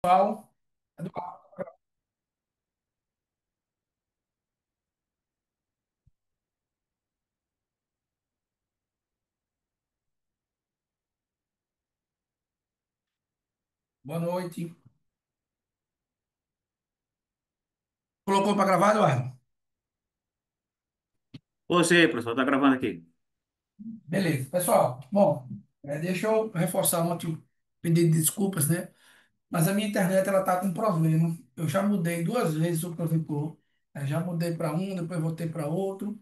Pessoal, boa noite. Colocou para gravar, Eduardo? Ô, sei, professor, tá gravando aqui. Beleza. Pessoal, bom, deixa eu reforçar ontem, pedir desculpas, né? Mas a minha internet, ela tá com problema. Eu já mudei duas vezes o provedor. Já mudei para um, depois voltei para outro.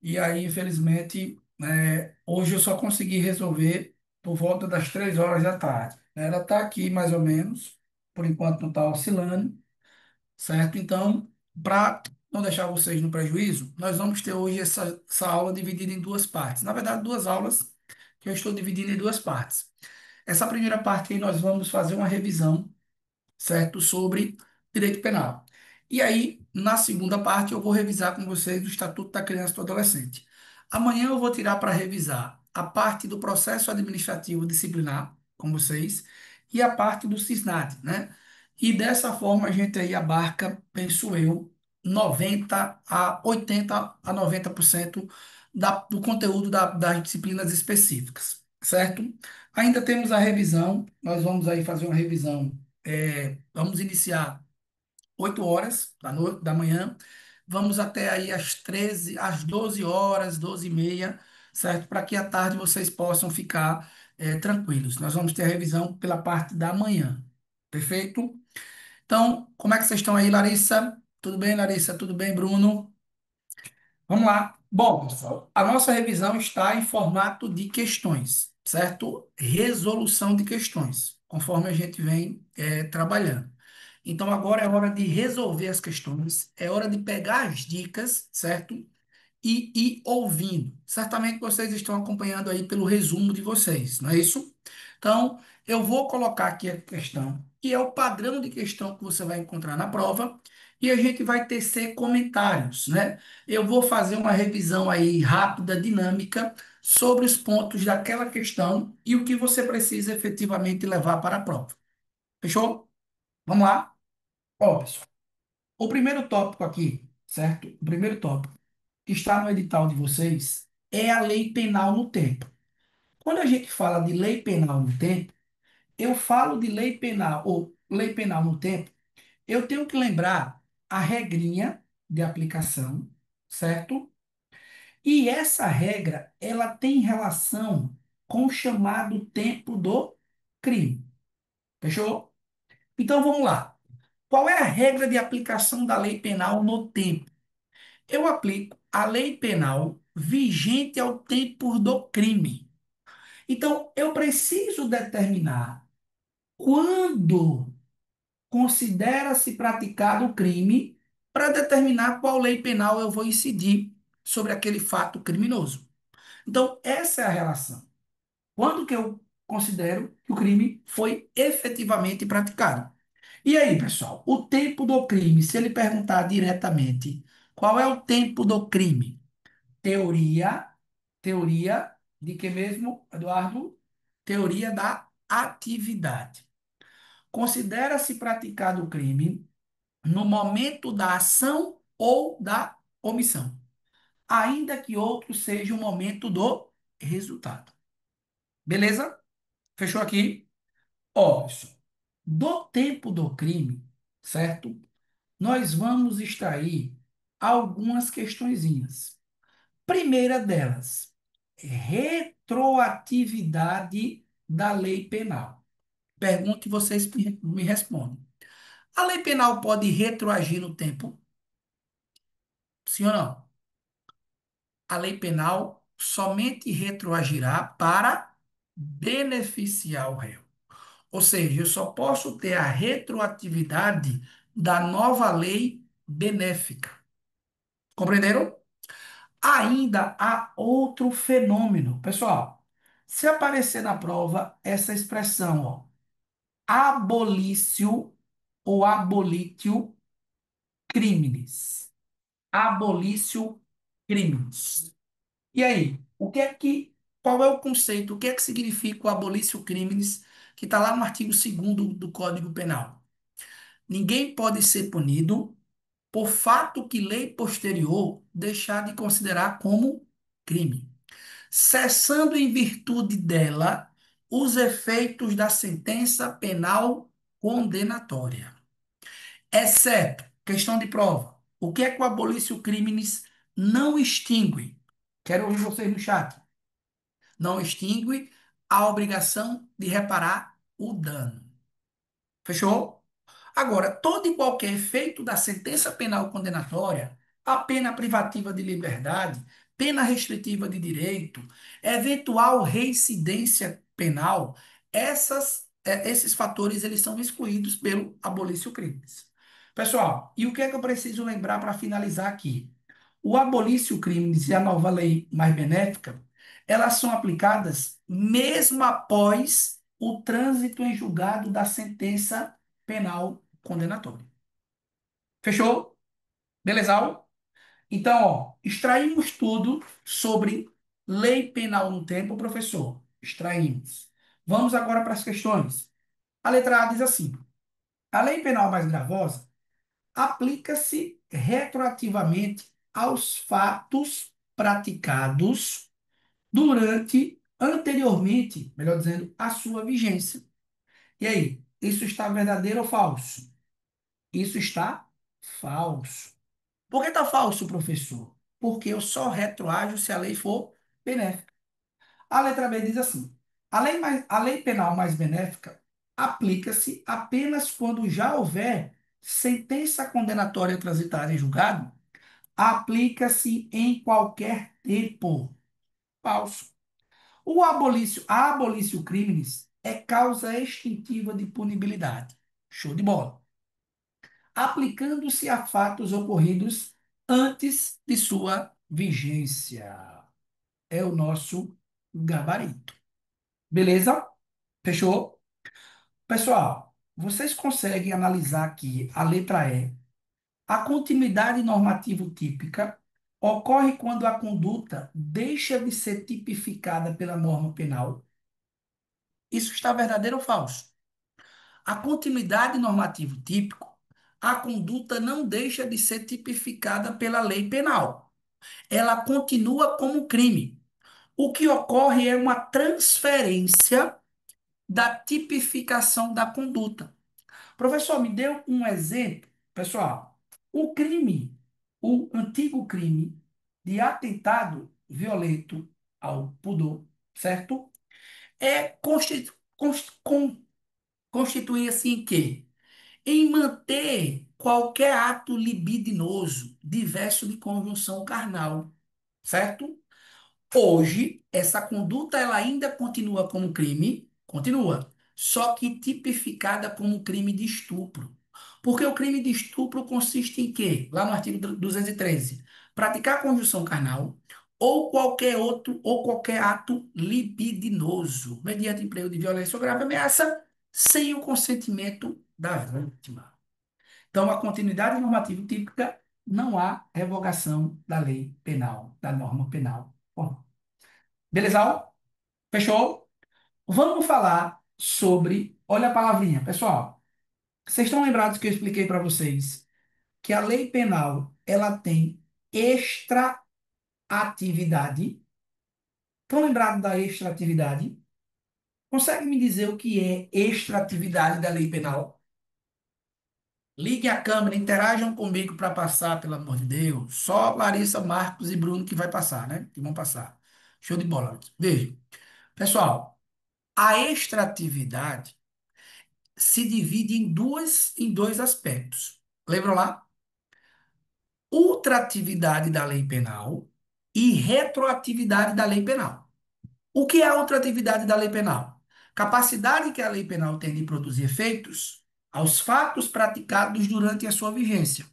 E aí, infelizmente, hoje eu só consegui resolver por volta das 3 horas da tarde. Ela tá aqui, mais ou menos. Por enquanto não está oscilando. Certo? Então, para não deixar vocês no prejuízo, nós vamos ter hoje essa aula dividida em duas partes. Na verdade, duas aulas que eu estou dividindo em duas partes. Essa primeira parte aí nós vamos fazer uma revisão, certo? Sobre direito penal. E aí, na segunda parte, eu vou revisar com vocês o Estatuto da Criança e do Adolescente. Amanhã eu vou tirar para revisar a parte do processo administrativo disciplinar com vocês e a parte do CISNAD, né? E dessa forma a gente aí abarca, penso eu, 90 a 80 a 90% do conteúdo das disciplinas específicas, certo? Ainda temos a revisão, nós vamos aí fazer uma revisão, vamos iniciar 8 horas da manhã, vamos até aí às 13, às 12 horas, 12h30, certo? Para que à tarde vocês possam ficar tranquilos. Nós vamos ter a revisão pela parte da manhã, perfeito? Então, como é que vocês estão aí, Larissa? Tudo bem, Larissa? Tudo bem, Bruno? Vamos lá. Bom, pessoal, a nossa revisão está em formato de questões, certo? Resolução de questões, conforme a gente vem trabalhando. Então, agora é hora de resolver as questões, é hora de pegar as dicas, certo? E ir ouvindo. Certamente vocês estão acompanhando aí pelo resumo de vocês, não é isso? Então, eu vou colocar aqui a questão, que é o padrão de questão que você vai encontrar na prova, e a gente vai tecer comentários, né? Eu vou fazer uma revisão aí rápida, dinâmica, sobre os pontos daquela questão e o que você precisa efetivamente levar para a prova. Fechou? Vamos lá? Ó, pessoal, o primeiro tópico aqui, certo? O primeiro tópico que está no edital de vocês é a lei penal no tempo. Quando a gente fala de lei penal no tempo, eu falo de lei penal ou lei penal no tempo, eu tenho que lembrar a regrinha de aplicação, certo? E essa regra, ela tem relação com o chamado tempo do crime. Fechou? Então vamos lá. Qual é a regra de aplicação da lei penal no tempo? Eu aplico a lei penal vigente ao tempo do crime. Então, eu preciso determinar quando considera-se praticado o crime para determinar qual lei penal eu vou incidir sobre aquele fato criminoso. Então, essa é a relação. Quando que eu considero que o crime foi efetivamente praticado? E aí, pessoal, o tempo do crime, se ele perguntar diretamente qual é o tempo do crime? Teoria, teoria de que mesmo, Eduardo? Teoria da atividade. Considera-se praticado o crime no momento da ação ou da omissão, ainda que outro seja o momento do resultado. Beleza? Fechou aqui? Ó, pessoal, do tempo do crime, certo? Nós vamos extrair algumas questõezinhas. Primeira delas, retroatividade da lei penal. Pergunto e vocês me respondem. A lei penal pode retroagir no tempo? Sim ou não? A lei penal somente retroagirá para beneficiar o réu. Ou seja, eu só posso ter a retroatividade da nova lei benéfica. Compreenderam? Ainda há outro fenômeno. Pessoal, se aparecer na prova essa expressão, ó, abolício ou abolitio criminis. Abolício criminis. E aí, o que é que qual é o conceito, o que é que significa o abolício crimes, que está lá no artigo 2º do Código Penal. Ninguém pode ser punido por fato que lei posterior deixar de considerar como crime, cessando em virtude dela os efeitos da sentença penal condenatória. Exceto, questão de prova, o que é que o abolício crimes não extingue? Quero ouvir vocês no chat. Não extingue a obrigação de reparar o dano. Fechou? Agora, todo e qualquer efeito da sentença penal condenatória, a pena privativa de liberdade, pena restritiva de direito, eventual reincidência penal, esses fatores eles são excluídos pelo abolício crimes. Pessoal, e o que é que eu preciso lembrar para finalizar aqui? O abolício crimes e a nova lei mais benéfica, elas são aplicadas mesmo após o trânsito em julgado da sentença penal condenatória. Fechou? Beleza? Então, ó, extraímos tudo sobre lei penal no tempo, professor. Extraímos. Vamos agora para as questões. A letra A diz assim: a lei penal mais gravosa aplica-se retroativamente aos fatos praticados durante, anteriormente, melhor dizendo, a sua vigência. E aí, isso está verdadeiro ou falso? Isso está falso. Por que está falso, professor? Porque eu só retroajo se a lei for benéfica. A letra B diz assim: a lei penal mais benéfica aplica-se apenas quando já houver sentença condenatória transitada em julgado, aplica-se em qualquer tempo. Falso. A abolício crimes é causa extintiva de punibilidade. Show de bola. Aplicando-se a fatos ocorridos antes de sua vigência. É o nosso gabarito. Beleza? Fechou? Pessoal, vocês conseguem analisar aqui a letra E. A continuidade normativo típica ocorre quando a conduta deixa de ser tipificada pela norma penal. Isso está verdadeiro ou falso? A continuidade normativo típico, a conduta não deixa de ser tipificada pela lei penal. Ela continua como crime. O que ocorre é uma transferência da tipificação da conduta. Professor, me deu um exemplo. Pessoal, o crime, o antigo crime de atentado violento ao pudor, certo? É constituir-se em quê? Em manter qualquer ato libidinoso diverso de conjunção carnal, certo? Hoje, essa conduta ela ainda continua como crime, continua, só que tipificada como crime de estupro. Porque o crime de estupro consiste em quê? Lá no artigo 213, praticar conjunção carnal ou qualquer outro ou qualquer ato libidinoso, mediante emprego de violência ou grave ameaça, sem o consentimento da vítima. Então, a continuidade normativa típica não há revogação da lei penal, da norma penal. Bom, beleza? Fechou? Vamos falar sobre. Olha a palavrinha, pessoal. Vocês estão lembrados que eu expliquei para vocês que a lei penal ela tem extraatividade? Estão lembrados da extraatividade? Consegue me dizer o que é extraatividade da lei penal? Liguem a câmera, interajam comigo para passar, pelo amor de Deus. Só Larissa, Marcos e Bruno que vai passar, né? Que vão passar. Show de bola. Veja, pessoal, a extratividade se divide em dois aspectos. Lembram lá? Ultratividade da lei penal e retroatividade da lei penal. O que é a ultratividade da lei penal? Capacidade que a lei penal tem de produzir efeitos aos fatos praticados durante a sua vigência,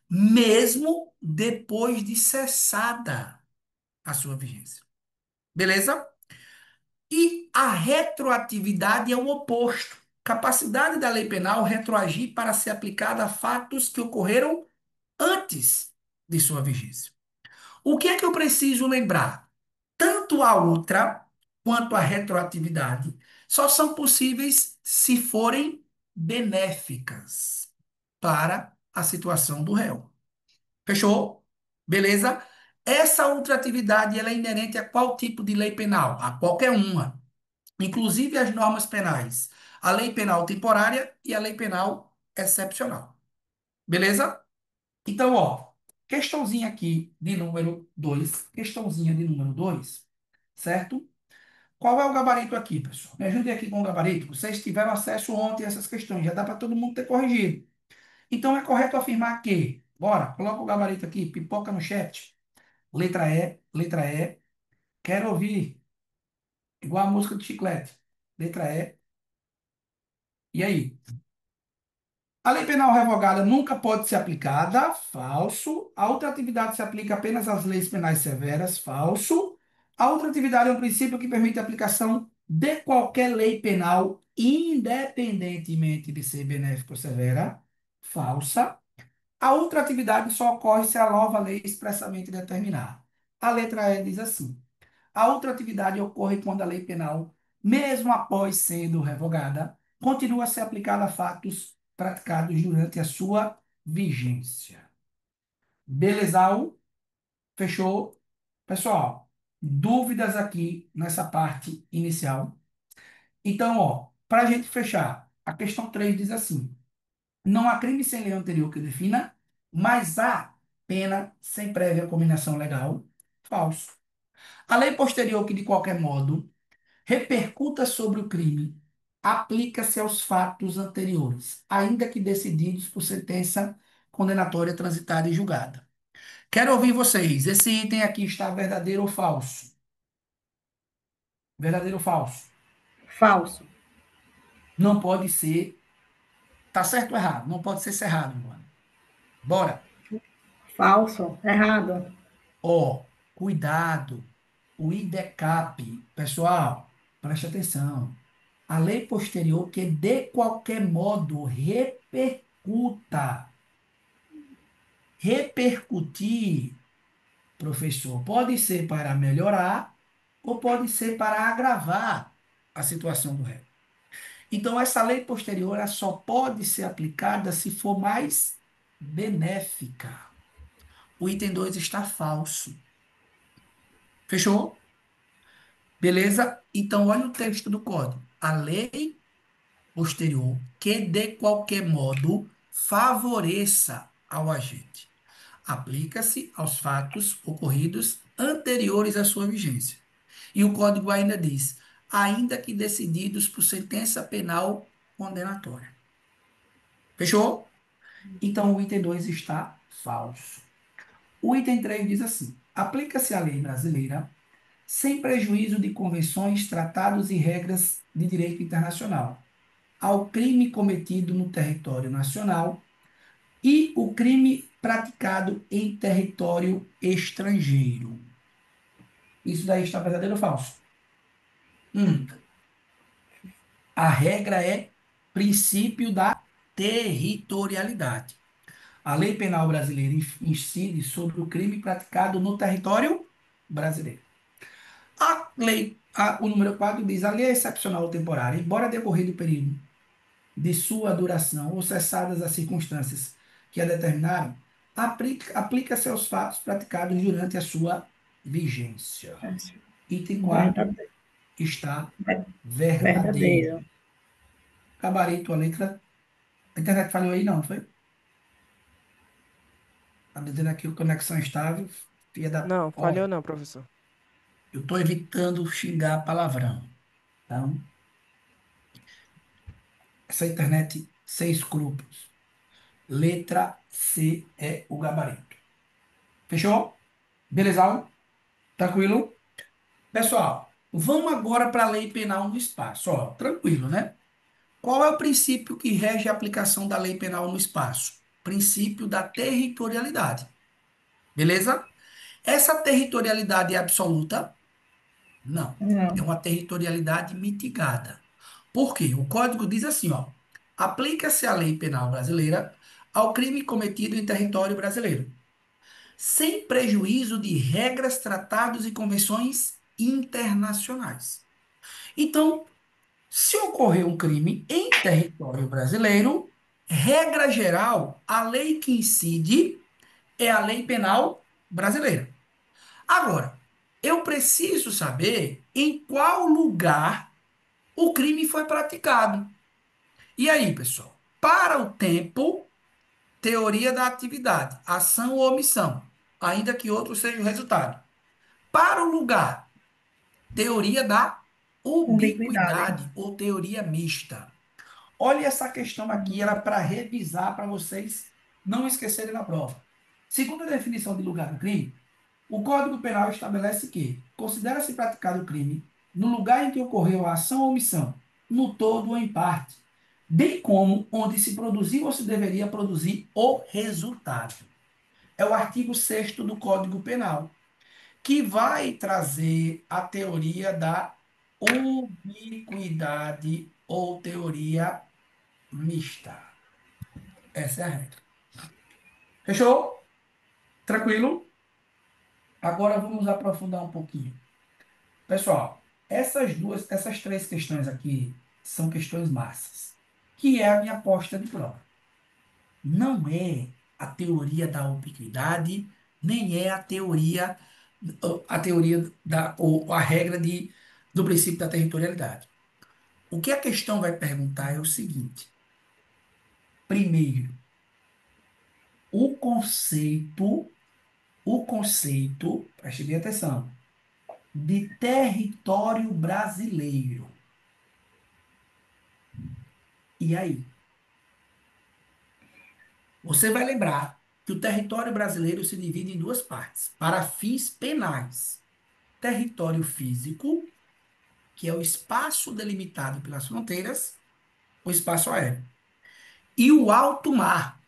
mesmo depois de cessada a sua vigência. Beleza? E a retroatividade é o oposto. Capacidade da lei penal retroagir para ser aplicada a fatos que ocorreram antes de sua vigência. O que é que eu preciso lembrar? Tanto a ultra quanto a retroatividade só são possíveis se forem benéficas para a situação do réu. Fechou? Beleza? Essa ultratividade ela é inerente a qual tipo de lei penal? A qualquer uma, inclusive as normas penais. A lei penal temporária e a lei penal excepcional. Beleza? Então, ó, questãozinha aqui de número 2, questãozinha de número 2, certo? Qual é o gabarito aqui, pessoal? Me ajude aqui com o gabarito. Vocês tiveram acesso ontem a essas questões, já dá para todo mundo ter corrigido. Então, é correto afirmar que, bora, coloca o gabarito aqui, pipoca no chat. Letra E, quero ouvir, igual a música de chiclete. Letra E, e aí? A lei penal revogada nunca pode ser aplicada, falso. A outra atividade se aplica apenas às leis penais severas, falso. A outra atividade é um princípio que permite a aplicação de qualquer lei penal, independentemente de ser benéfica ou severa, falsa. A outra atividade só ocorre se a nova lei expressamente determinar. A letra E diz assim: a outra atividade ocorre quando a lei penal, mesmo após sendo revogada, continua a ser aplicada a fatos praticados durante a sua vigência. Belezal? Fechou? Pessoal, dúvidas aqui nessa parte inicial? Então, ó, para a gente fechar, a questão 3 diz assim: não há crime sem lei anterior que defina, mas há pena sem prévia combinação legal. Falso. A lei posterior que, de qualquer modo, repercuta sobre o crime, aplica-se aos fatos anteriores, ainda que decididos por sentença condenatória transitada e julgada. Quero ouvir vocês. Esse item aqui está verdadeiro ou falso? Verdadeiro ou falso? Falso. Não pode ser. Tá certo ou errado? Não pode ser cerrado, mano. Bora. Falso. Errado. Ó, cuidado. O IDECAP, pessoal, preste atenção. A lei posterior que de qualquer modo repercuta. Repercutir, professor, pode ser para melhorar ou pode ser para agravar a situação do réu. Então, essa lei posterior ela só pode ser aplicada se for mais benéfica. O item 2 está falso. Fechou? Beleza? Então, olha o texto do código. A lei posterior que de qualquer modo favoreça ao agente. Aplica-se aos fatos ocorridos anteriores à sua vigência. E o código ainda diz, ainda que decididos por sentença penal condenatória. Fechou? Então o item 2 está falso. O item 3 diz assim: aplica-se a lei brasileira sem prejuízo de convenções, tratados e regras de direito internacional, ao crime cometido no território nacional e o crime praticado em território estrangeiro. Isso daí está verdadeiro ou falso? Hum, a regra é princípio da territorialidade. A lei penal brasileira incide sobre o crime praticado no território brasileiro. O número 4 diz: a lei é excepcional ou temporária, embora decorrido o período de sua duração ou cessadas as circunstâncias que a determinaram, aplica-se aos fatos praticados durante a sua vigência. Item 4 Verdadeiro. está verdadeiro. Verdadeiro. Gabarito, a letra. A internet falhou aí, não, foi? Está dizendo aqui o conexão estável. Filha da. Não, Ó, falhou não, professor. eu estou evitando xingar palavrão. Então, essa internet sem escrúpulos. Letra C é o gabarito. Fechou? Beleza? Tranquilo? Pessoal, vamos agora para a lei penal no espaço. Ó, tranquilo, né? Qual é o princípio que rege a aplicação da lei penal no espaço? Princípio da territorialidade. Beleza? Essa territorialidade é absoluta? Não. É Não. uma territorialidade mitigada. Por quê? O código diz assim, ó: aplica-se a lei penal brasileira ao crime cometido em território brasileiro, sem prejuízo de regras, tratados e convenções internacionais. Então, se ocorrer um crime em território brasileiro, regra geral, a lei que incide é a lei penal brasileira. Agora, eu preciso saber em qual lugar o crime foi praticado. E aí, pessoal? Para o tempo, teoria da atividade, ação ou omissão, ainda que outro seja o resultado. Para o lugar, teoria da Ubiquidade. ubiquidade ou teoria mista. Olha essa questão aqui, era para revisar para vocês não esquecerem na prova. Segundo a definição de lugar do crime, o Código Penal estabelece que considera-se praticado o crime no lugar em que ocorreu a ação ou omissão, no todo ou em parte, bem como onde se produziu ou se deveria produzir o resultado. É o artigo 6º do Código Penal, que vai trazer a teoria da ubiquidade ou teoria mista. Essa é a regra. Fechou? Tranquilo? Agora vamos aprofundar um pouquinho. Pessoal, essas três questões aqui são questões massas, que é a minha aposta de prova. Não é a teoria da ubiquidade, nem é a teoria ou a regra do princípio da territorialidade. O que a questão vai perguntar é o seguinte: primeiro, o conceito, preste bem atenção, de território brasileiro. E aí? Você vai lembrar que o território brasileiro se divide em duas partes, para fins penais. Território físico, que é o espaço delimitado pelas fronteiras, o espaço aéreo. E o alto mar,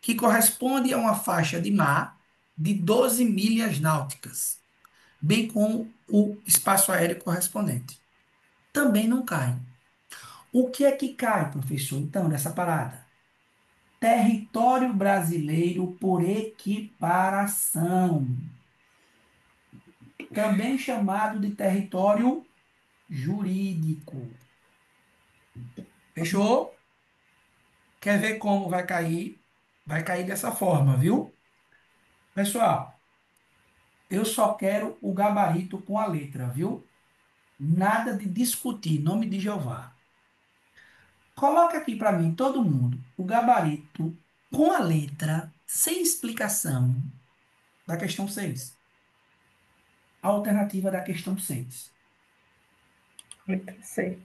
que corresponde a uma faixa de mar de 12 milhas náuticas, bem como o espaço aéreo correspondente. Também não cai. O que é que cai, professor, então, nessa parada? Território brasileiro por equiparação, também chamado de território jurídico. Fechou? Quer ver como vai cair? Vai cair dessa forma, viu? Pessoal, eu só quero o gabarito com a letra, viu? Nada de discutir, em nome de Jeová. Coloca aqui para mim, todo mundo, o gabarito com a letra, sem explicação, da questão 6. A alternativa da questão 6. Letra C.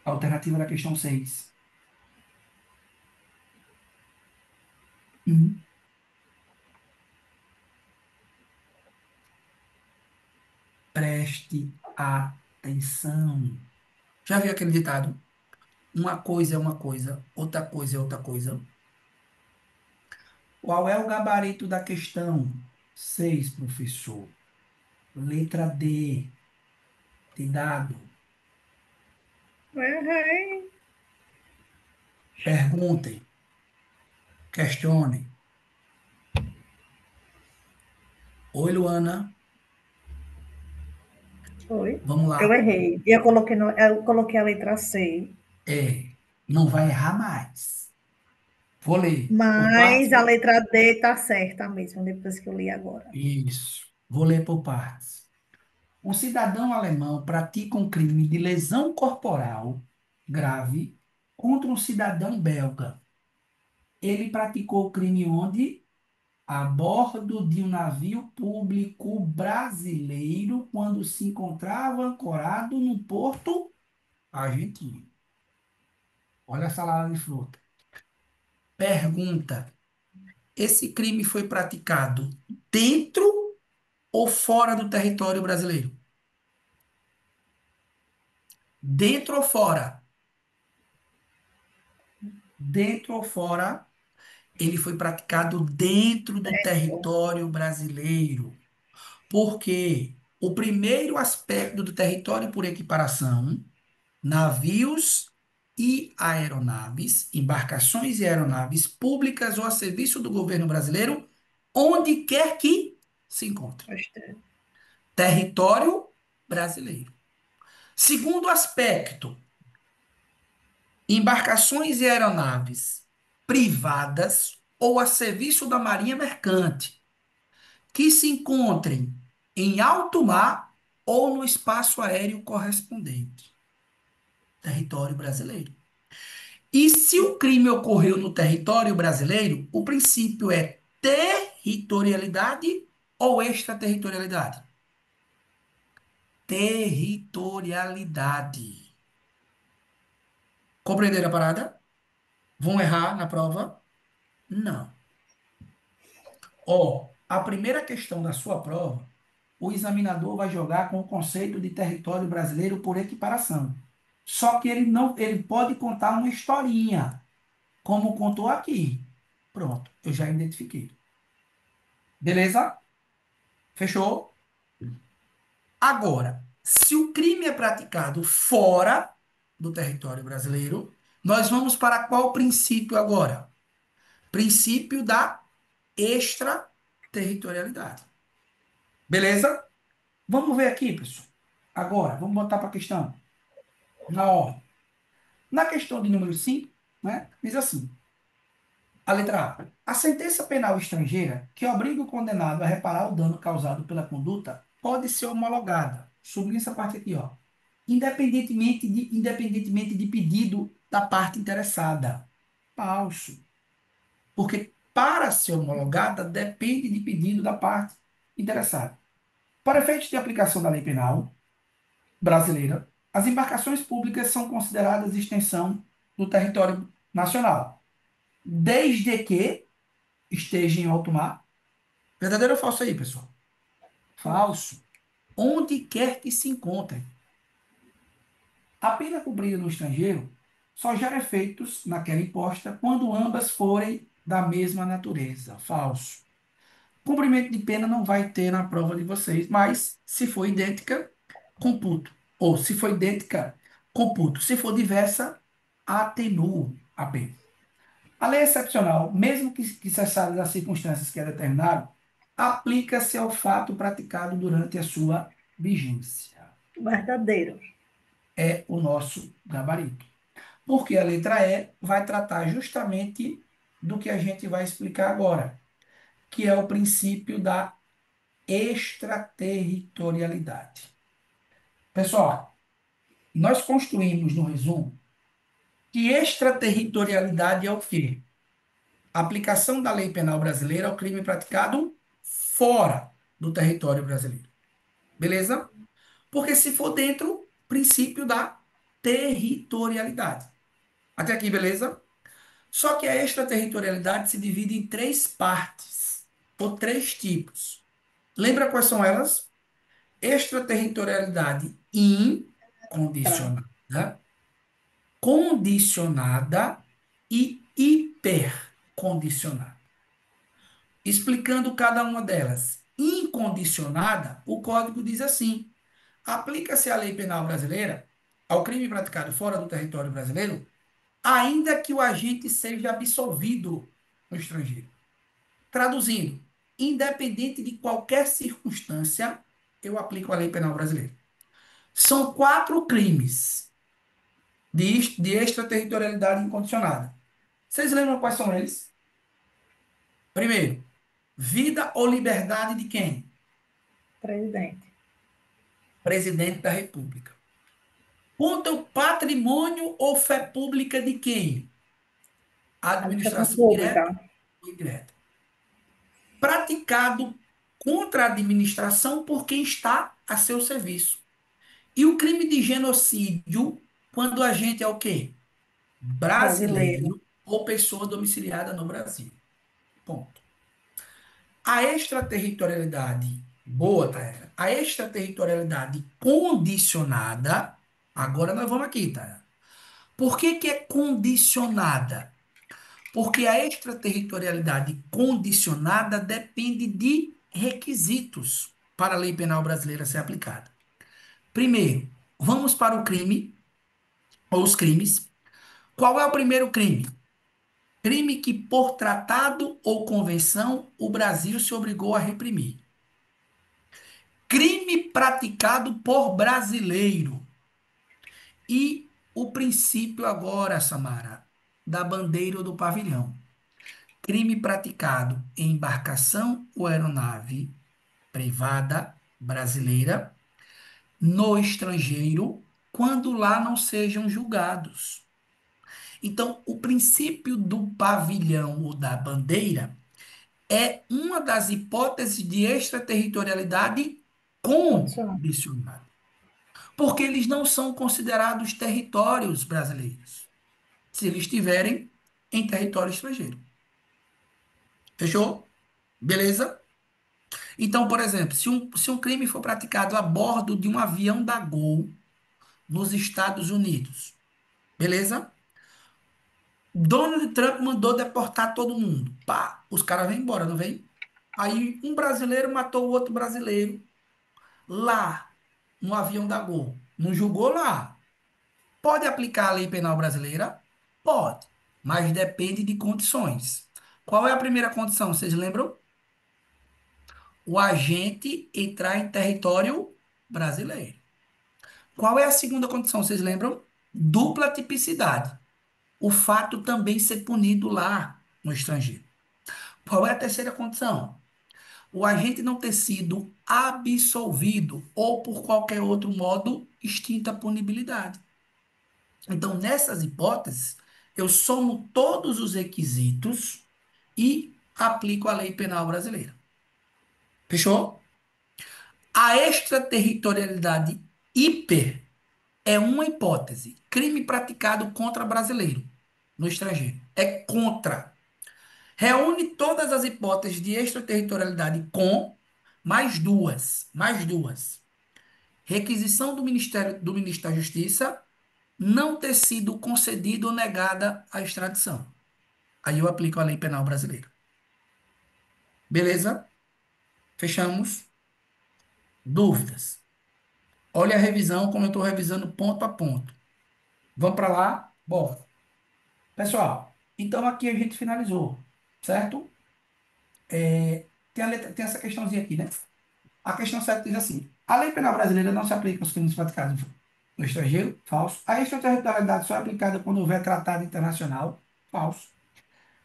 Alternativa da questão 6. Hum. Preste atenção. Já viu aquele ditado? Uma coisa é uma coisa, outra coisa é outra coisa. Qual é o gabarito da questão 6, professor? Letra D, de dado. Errei. Perguntem, questionem. Oi, Luana. Foi. Vamos Eu lá. errei. Eu coloquei a letra C, É, não vai errar mais. Vou ler. Por partes. mas a letra D está certa mesmo, depois que eu li agora. Isso. Vou ler por partes. Um cidadão alemão pratica um crime de lesão corporal grave contra um cidadão belga. Ele praticou o crime onde? A bordo de um navio público brasileiro quando se encontrava ancorado no porto argentino. Olha a salada de fruta. Pergunta: esse crime foi praticado dentro ou fora do território brasileiro? Dentro ou fora? Dentro ou fora? Ele foi praticado dentro do território brasileiro. Porque o primeiro aspecto do território por equiparação, navios e aeronaves, embarcações e aeronaves públicas ou a serviço do governo brasileiro, onde quer que se encontre. Gostei. Território brasileiro. Segundo aspecto, embarcações e aeronaves privadas ou a serviço da Marinha Mercante, que se encontrem em alto mar ou no espaço aéreo correspondente. Território brasileiro. E se o crime ocorreu no território brasileiro, o princípio é territorialidade ou extraterritorialidade? Territorialidade. Compreenderam a parada? Vão errar na prova? Não. Ó, a primeira questão da sua prova, o examinador vai jogar com o conceito de território brasileiro por equiparação. Só que ele não, ele pode contar uma historinha, como contou aqui. Pronto, eu já identifiquei. Beleza? Fechou? Agora, se o crime é praticado fora do território brasileiro, nós vamos para qual princípio agora? Princípio da extraterritorialidade. Beleza? Vamos ver aqui, pessoal. Agora, vamos botar para a questão. Na ordem. Na questão de número 5, né, diz assim: a letra A. A sentença penal estrangeira que obriga o condenado a reparar o dano causado pela conduta pode ser homologada. Sublinha essa parte aqui, ó. Independentemente de pedido da parte interessada. Falso. Porque para ser homologada depende de pedido da parte interessada. Para efeitos de aplicação da lei penal brasileira, as embarcações públicas são consideradas extensão do território nacional, desde que esteja em alto mar. Verdadeiro ou falso aí, pessoal? Falso. Onde quer que se encontre. A pena cumprida no estrangeiro só gera efeitos naquela imposta quando ambas forem da mesma natureza. Falso. Cumprimento de pena não vai ter na prova de vocês, mas se for idêntica, computo. Ou se for idêntica, computo. Se for diversa, atenuo a pena. A lei é excepcional, mesmo que cessadas as circunstâncias que é determinado, aplica-se ao fato praticado durante a sua vigência. Verdadeiro. É o nosso gabarito. Porque a letra E vai tratar justamente do que a gente vai explicar agora, que é o princípio da extraterritorialidade. Pessoal, nós construímos no resumo que extraterritorialidade é o quê? A aplicação da lei penal brasileira ao crime praticado fora do território brasileiro. Beleza? Porque se for dentro, princípio da territorialidade. Até aqui, beleza? Só que a extraterritorialidade se divide em três partes, ou três tipos. Lembra quais são elas? Extraterritorialidade Tá. incondicionada, condicionada e hipercondicionada. Explicando cada uma delas. Incondicionada, o código diz assim: aplica-se a lei penal brasileira ao crime praticado fora do território brasileiro, ainda que o agente seja absolvido no estrangeiro. Traduzindo, independente de qualquer circunstância, eu aplico a lei penal brasileira. São quatro crimes de extraterritorialidade incondicionada. Vocês lembram quais são eles? Primeiro, vida ou liberdade de quem? Presidente. Presidente da República. Contra o patrimônio ou fé pública de quem? Administração Administração direta pública. ou indireta. Praticado contra a administração por quem está a seu serviço. E o crime de genocídio, quando a gente é o quê? Brasileiro. Brasileiro ou pessoa domiciliada no Brasil. Ponto. A extraterritorialidade, boa, Taera. A extraterritorialidade condicionada, agora nós vamos aqui, Taera. Por que que é condicionada? Porque a extraterritorialidade condicionada depende de requisitos para a lei penal brasileira ser aplicada. Primeiro, vamos para o crime, ou os crimes, Qual é o primeiro crime? Crime que, por tratado ou convenção, o Brasil se obrigou a reprimir. Crime praticado por brasileiro. E o princípio agora, Samara, da bandeira ou do pavilhão. Crime praticado em embarcação ou aeronave privada brasileira no estrangeiro, quando lá não sejam julgados. Então, o princípio do pavilhão ou da bandeira é uma das hipóteses de extraterritorialidade Condicional. condicionada, porque eles não são considerados territórios brasileiros, se eles estiverem em território estrangeiro. Fechou? Beleza? Então, por exemplo, se um crime for praticado a bordo de um avião da Gol nos Estados Unidos, beleza? Donald Trump mandou deportar todo mundo. Pá, os caras vêm embora, não vem? Aí um brasileiro matou o outro brasileiro lá, no avião da Gol. Não julgou lá. Pode aplicar a lei penal brasileira? Pode, mas depende de condições. Qual é a primeira condição? Vocês lembram? O agente entrar em território brasileiro. Qual é a segunda condição? Vocês lembram? Dupla tipicidade. O fato também ser punido lá no estrangeiro. Qual é a terceira condição? O agente não ter sido absolvido ou, por qualquer outro modo, extinta a punibilidade. Então, nessas hipóteses, eu somo todos os requisitos e aplico a lei penal brasileira. Fechou? A extraterritorialidade hiper é uma hipótese. Crime praticado contra brasileiro no estrangeiro. É contra. Reúne todas as hipóteses de extraterritorialidade com mais duas. Mais duas. Requisição do Ministro da Justiça não ter sido concedida ou negada a extradição. Aí eu aplico a lei penal brasileira. Beleza? Fechamos. Dúvidas? Olha a revisão, como eu estou revisando ponto a ponto. Vamos para lá? Bom, pessoal, então aqui a gente finalizou, certo? Tem essa questãozinha aqui, né? A questão 7 diz assim: a lei penal brasileira não se aplica aos crimes praticados no estrangeiro, falso. A extraterritorialidade só é aplicada quando houver tratado internacional, falso.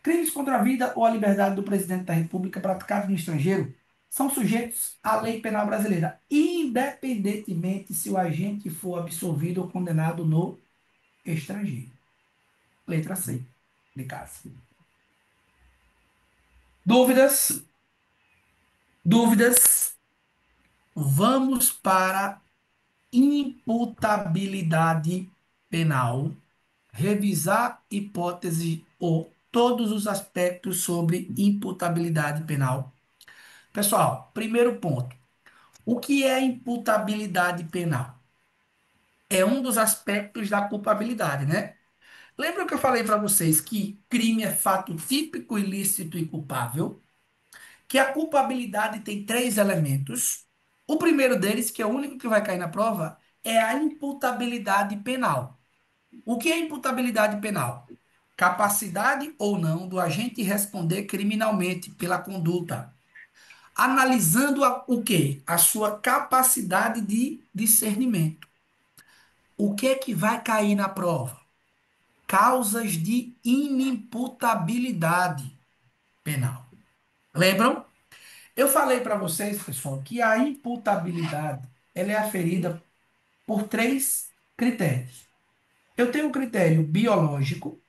Crimes contra a vida ou a liberdade do presidente da República praticados no estrangeiro são sujeitos à lei penal brasileira, independentemente se o agente for absolvido ou condenado no estrangeiro. Letra C, de caso. Dúvidas? Dúvidas? Vamos para imputabilidade penal. Revisar hipótese ou todos os aspectos sobre imputabilidade penal. Pessoal, primeiro ponto. O que é imputabilidade penal? É um dos aspectos da culpabilidade, né? Lembra que eu falei para vocês que crime é fato típico, ilícito e culpável? Que a culpabilidade tem três elementos. O primeiro deles, que é o único que vai cair na prova, é a imputabilidade penal. O que é imputabilidade penal? Capacidade ou não do agente responder criminalmente pela conduta, analisando o quê? A sua capacidade de discernimento. O que é que vai cair na prova? Causas de inimputabilidade penal. Lembram? Eu falei para vocês, pessoal, que a imputabilidade ela é aferida por três critérios. Eu tenho um critério biológico,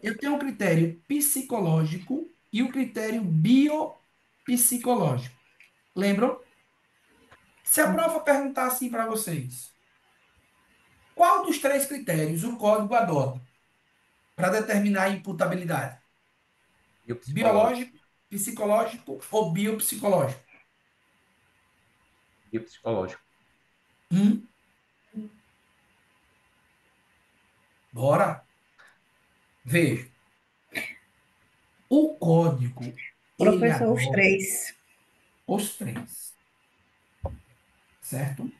eu tenho um critério psicológico e o critério biopsicológico. Lembram? Se a prova perguntar assim para vocês, qual dos três critérios o código adota para determinar a imputabilidade? E o psicológico. Biológico, psicológico ou biopsicológico? E o psicológico. Hum? Bora? Veja. O código, ele Professor, os adota três. os três, certo?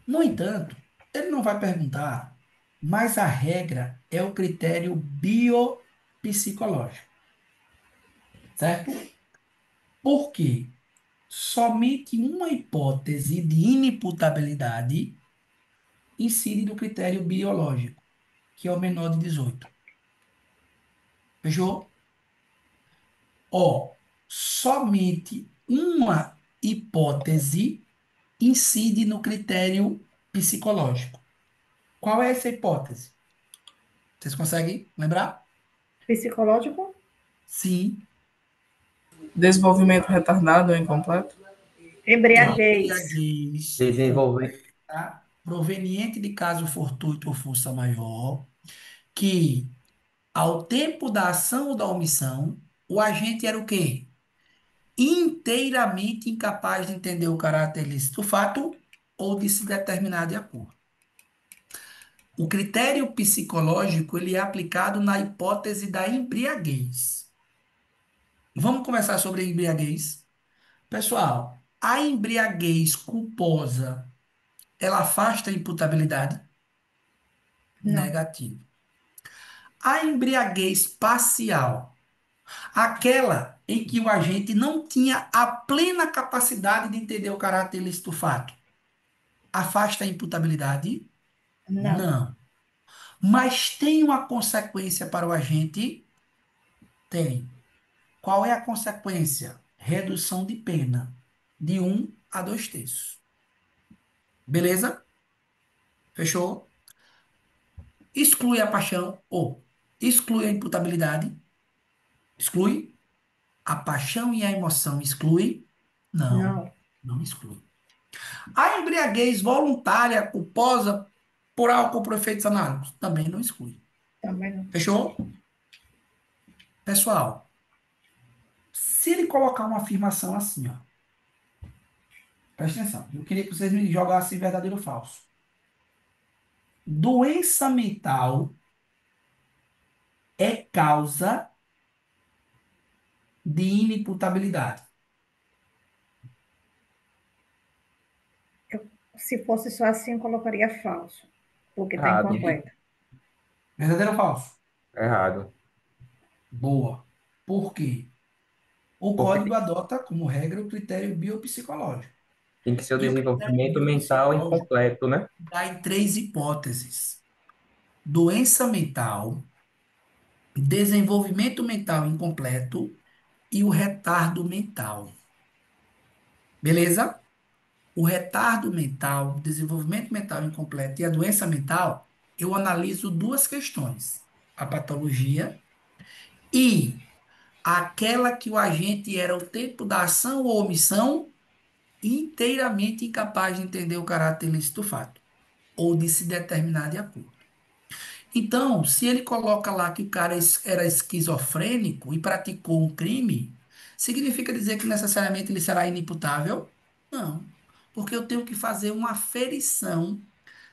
No entanto, ele não vai perguntar. mas a regra é o critério biopsicológico, certo? Por quê? Somente uma hipótese de inimputabilidade incide no critério biológico, que é o menor de 18. Fechou? Ó, somente uma hipótese incide no critério psicológico. Qual é essa hipótese? Vocês conseguem lembrar? Psicológico? Sim. Desenvolvimento retardado ou incompleto? Embriaguez. Embriaguez Desenvolver. completa, proveniente de caso fortuito ou força maior, que ao tempo da ação ou da omissão, o agente era o quê? Inteiramente incapaz de entender o caráter ilícito do fato ou de se determinar de acordo. O critério psicológico ele é aplicado na hipótese da embriaguez. Vamos conversar sobre a embriaguez? Pessoal, a embriaguez culposa, ela afasta a imputabilidade? Não, Negativo. A embriaguez parcial, aquela em que o agente não tinha a plena capacidade de entender o caráter ilícito do fato, afasta a imputabilidade? não, Não. Mas tem uma consequência para o agente? Tem. Qual é a consequência? Redução de pena de 1 a 2 terços. Beleza? Fechou? Exclui a paixão ou exclui a imputabilidade? Exclui? A paixão e a emoção exclui? Não, não, não exclui. A embriaguez voluntária culposa por álcool por efeitos análogos? Também não exclui. também não. Fechou? Pessoal, se ele colocar uma afirmação assim, ó, presta atenção, eu queria que vocês me jogassem verdadeiro ou falso. Doença mental é causa de inimputabilidade. Se fosse só assim, eu colocaria falso, porque está Errado. incompleto. Verdadeiro ou falso? Errado. Boa. Por quê? O Porque código adota como regra o critério biopsicológico. tem que ser o E o critério desenvolvimento mental biopsicológico incompleto, né? dá em três hipóteses: doença mental, desenvolvimento mental incompleto e o retardo mental. Beleza? O retardo mental, o desenvolvimento mental incompleto e a doença mental, eu analiso duas questões: a patologia e aquela que o agente era o tempo da ação ou omissão inteiramente incapaz de entender o caráter ilícito do fato ou de se determinar de acordo. Então, se ele coloca lá que o cara era esquizofrênico e praticou um crime, significa dizer que necessariamente ele será inimputável? Não, porque eu tenho que fazer uma aferição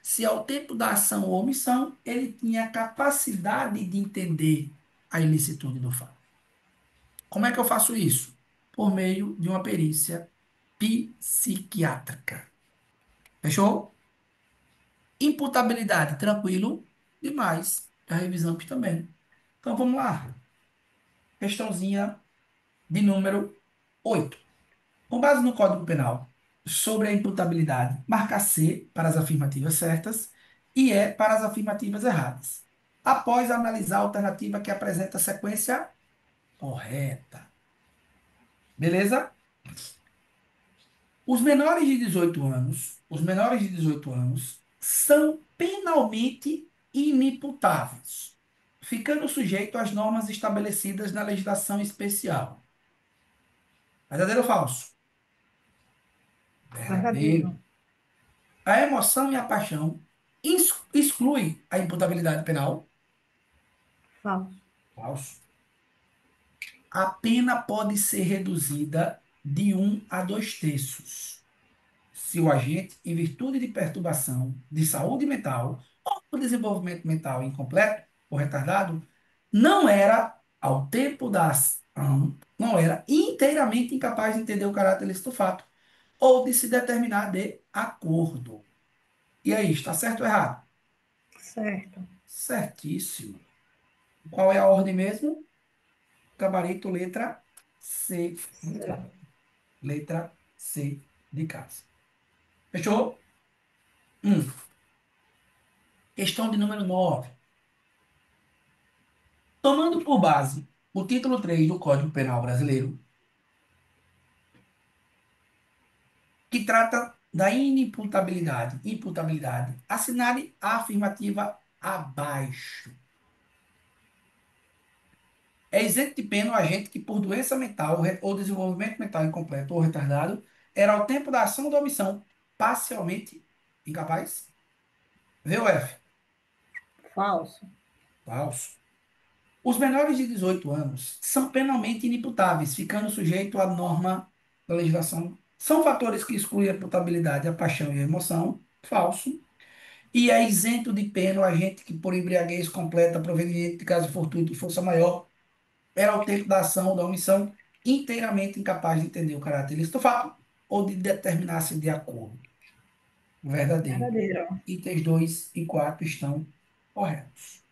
se ao tempo da ação ou omissão ele tinha capacidade de entender a ilicitude do fato. Como é que eu faço isso? Por meio de uma perícia psiquiátrica. Fechou? Imputabilidade, tranquilo demais. A revisão aqui também. Então vamos lá. Questãozinha de número 8. Com base no Código Penal, sobre a imputabilidade, marca C para as afirmativas certas e E para as afirmativas erradas. Após analisar a alternativa que apresenta a sequência correta. Beleza? Os menores de 18 anos são penalmente inimputáveis, ficando sujeito às normas estabelecidas na legislação especial. Verdadeiro ou falso? Verdadeiro. Verdadeiro. A emoção e a paixão exclui a imputabilidade penal? Falso. Falso. A pena pode ser reduzida de 1 a 2 terços, se o agente, em virtude de perturbação de saúde mental ou por desenvolvimento mental incompleto ou retardado, não era, ao tempo da ação, não era inteiramente incapaz de entender o caráter ilícito do fato ou de se determinar de acordo. E aí, está certo ou errado? Certo. Certíssimo. Qual é a ordem mesmo? Gabarito, letra C de casa. Certo. Letra C de casa. Fechou? Hum. Questão de número 9. Tomando por base o título 3 do Código Penal Brasileiro, que trata da imputabilidade, assinale a afirmativa abaixo. É isento de pena o agente que, por doença mental ou desenvolvimento mental incompleto ou retardado, era ao tempo da ação ou da omissão parcialmente incapaz? V ou F? Falso. Falso. Os menores de 18 anos são penalmente inimputáveis, ficando sujeito à norma da legislação. São fatores que excluem a imputabilidade, a paixão e a emoção. Falso. E é isento de pena o agente que, por embriaguez completa, proveniente de caso fortuito de força maior, era ao tempo da ação ou da omissão inteiramente incapaz de entender o caráter ilícito do fato ou de determinar-se de acordo. Verdadeiro. Verdadeiro. Itens 2 e 4 estão corretos.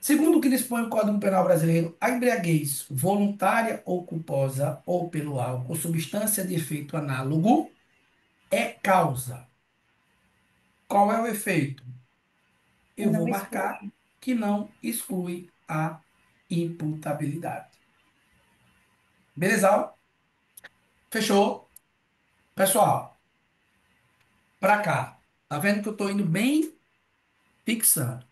Segundo o que dispõe o Código Penal Brasileiro, a embriaguez voluntária ou culposa ou pelo álcool, substância de efeito análogo, é causa. Qual é o efeito? Eu Não vou me marcar exclui. que não exclui a imputabilidade. Beleza? Fechou? Pessoal, para cá. Tá vendo que eu estou indo bem fixando.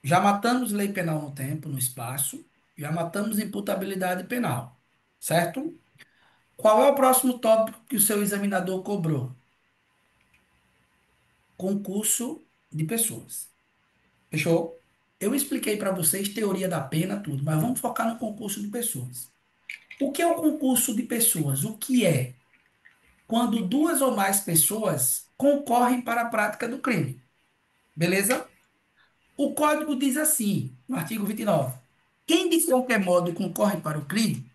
Já matamos lei penal no tempo, no espaço. Já matamos imputabilidade penal. Certo? Qual é o próximo tópico que o seu examinador cobrou? Concurso de pessoas. Fechou? Eu expliquei para vocês teoria da pena, tudo, mas vamos focar no concurso de pessoas. O que é o concurso de pessoas? O que é? Quando duas ou mais pessoas concorrem para a prática do crime. Beleza? O código diz assim, no artigo 29, quem de qualquer modo concorre para o crime,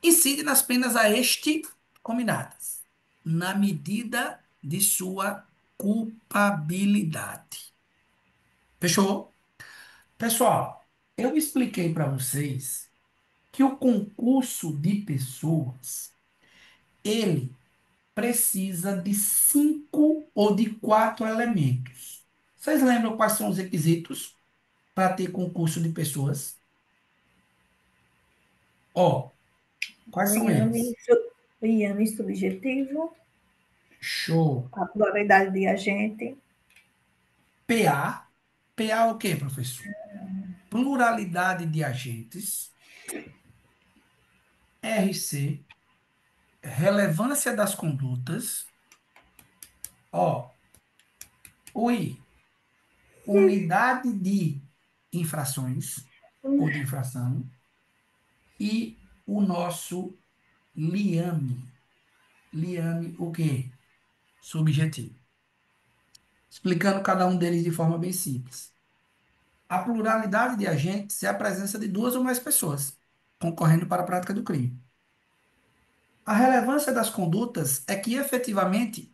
incide nas penas a este combinadas, na medida de sua culpabilidade. Fechou? Pessoal, eu expliquei para vocês que o concurso de pessoas, ele precisa de 5 ou de 4 elementos. Vocês lembram quais são os requisitos para ter concurso de pessoas? Ó, quais são eles? O IAME subjetivo, Show. a pluralidade de agente, PA. PA é o quê, professor? Pluralidade de agentes. RC. Relevância das condutas. Ó, UI. Unidade de infrações ou de infração. E o nosso liame. Liame o quê? Subjetivo. Explicando cada um deles de forma bem simples. A pluralidade de agentes é a presença de duas ou mais pessoas concorrendo para a prática do crime. A relevância das condutas é que, efetivamente,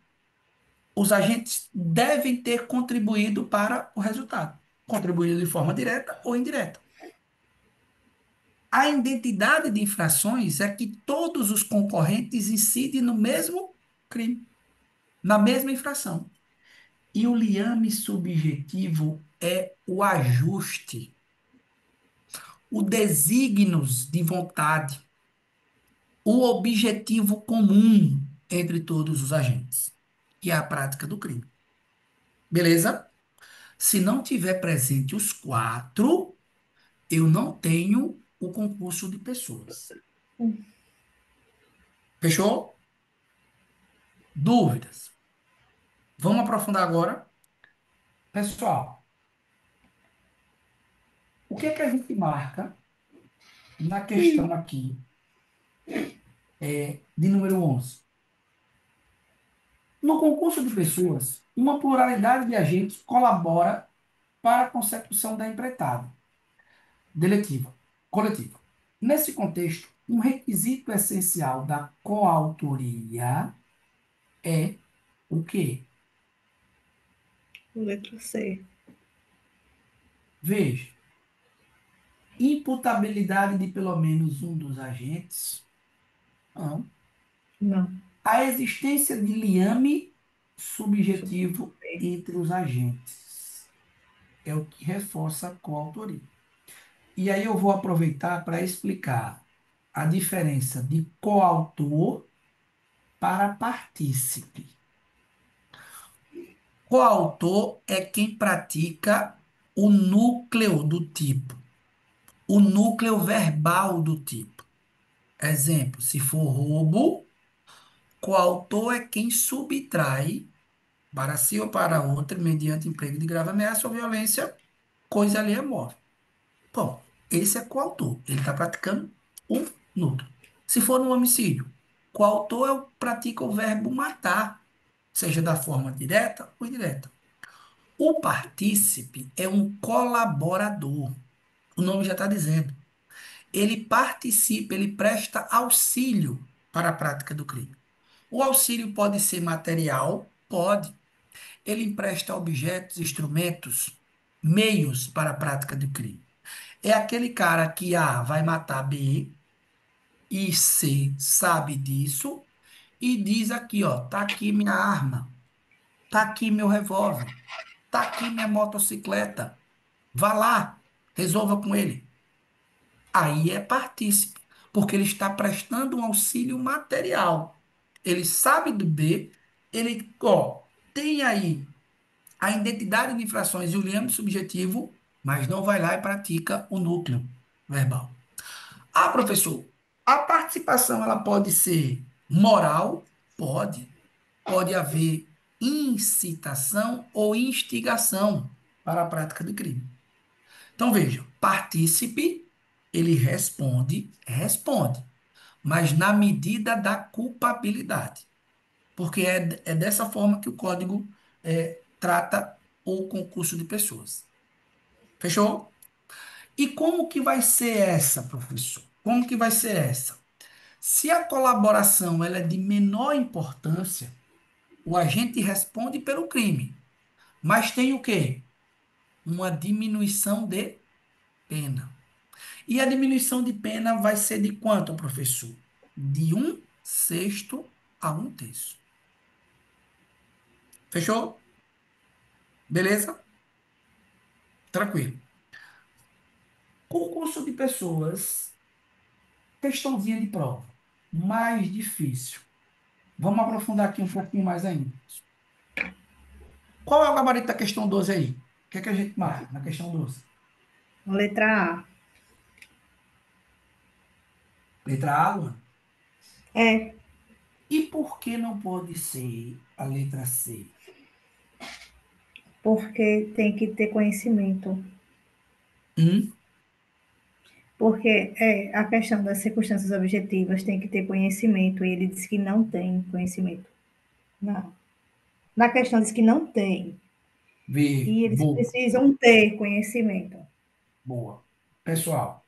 os agentes devem ter contribuído para o resultado, contribuído de forma direta ou indireta. A identidade de infrações é que todos os concorrentes incidem no mesmo crime, na mesma infração. E o liame subjetivo é o ajuste, o desígnios de vontade, o objetivo comum entre todos os agentes, que é a prática do crime. Beleza? Se não tiver presente os 4, eu não tenho o concurso de pessoas. Fechou? Dúvidas? Vamos aprofundar agora? Pessoal, o que é que a gente marca na questão aqui de número 11? No concurso de pessoas, uma pluralidade de agentes colabora para a consecução da empreitada deletiva, coletiva. Nesse contexto, um requisito essencial da coautoria é o quê? letra C. Veja, imputabilidade de pelo menos um dos agentes. Não. Não. A existência de liame subjetivo Super. entre os agentes é o que reforça a coautoria. E aí eu vou aproveitar para explicar a diferença de coautor para partícipe. Coautor é quem pratica o núcleo do tipo, o núcleo verbal do tipo. Exemplo, se for roubo, coautor é quem subtrai para si ou para outra, mediante emprego de grave ameaça ou violência, coisa ali é móvel. Bom, esse é coautor. Ele está praticando o núcleo. Se for no homicídio, coautor é pratica o verbo matar, seja da forma direta ou indireta. O partícipe é um colaborador. O nome já está dizendo. Ele participa, ele presta auxílio para a prática do crime. O auxílio pode ser material? Pode. Ele empresta objetos, instrumentos, meios para a prática do crime. É aquele cara que A vai matar B e C sabe disso e diz aqui, ó, tá aqui minha arma, tá aqui meu revólver, tá aqui minha motocicleta. Vá lá, resolva com ele. Aí é partícipe, porque ele está prestando um auxílio material. Ele sabe do B, ele, ó, tem aí a identidade de infrações e o liame subjetivo, mas não vai lá e pratica o núcleo verbal. Ah, professor, a participação ela pode ser moral? Pode. Pode haver incitação ou instigação para a prática do crime. Então, veja, partícipe, ele responde, mas na medida da culpabilidade. Porque é dessa forma que o código trata o concurso de pessoas. Fechou? E como que vai ser essa, professor? Como que vai ser essa? Se a colaboração ela é de menor importância, o agente responde pelo crime, mas tem o quê? Uma diminuição de pena. E a diminuição de pena vai ser de quanto, professor? De um sexto a um terço. Fechou? Beleza? Tranquilo. Concurso de pessoas, questãozinha de prova. Mais difícil. Vamos aprofundar aqui um pouquinho mais ainda. Qual é o gabarito da questão 12 aí? O que é que a gente marca na questão 12? Letra A. Letra A, Luana. É, E por que não pode ser a letra C? porque tem que ter conhecimento. Hum? Porque a questão das circunstâncias objetivas tem que ter conhecimento, e ele diz que não tem conhecimento. Não. Na questão diz que não tem, V. e eles Boa. precisam ter conhecimento. Boa. Pessoal,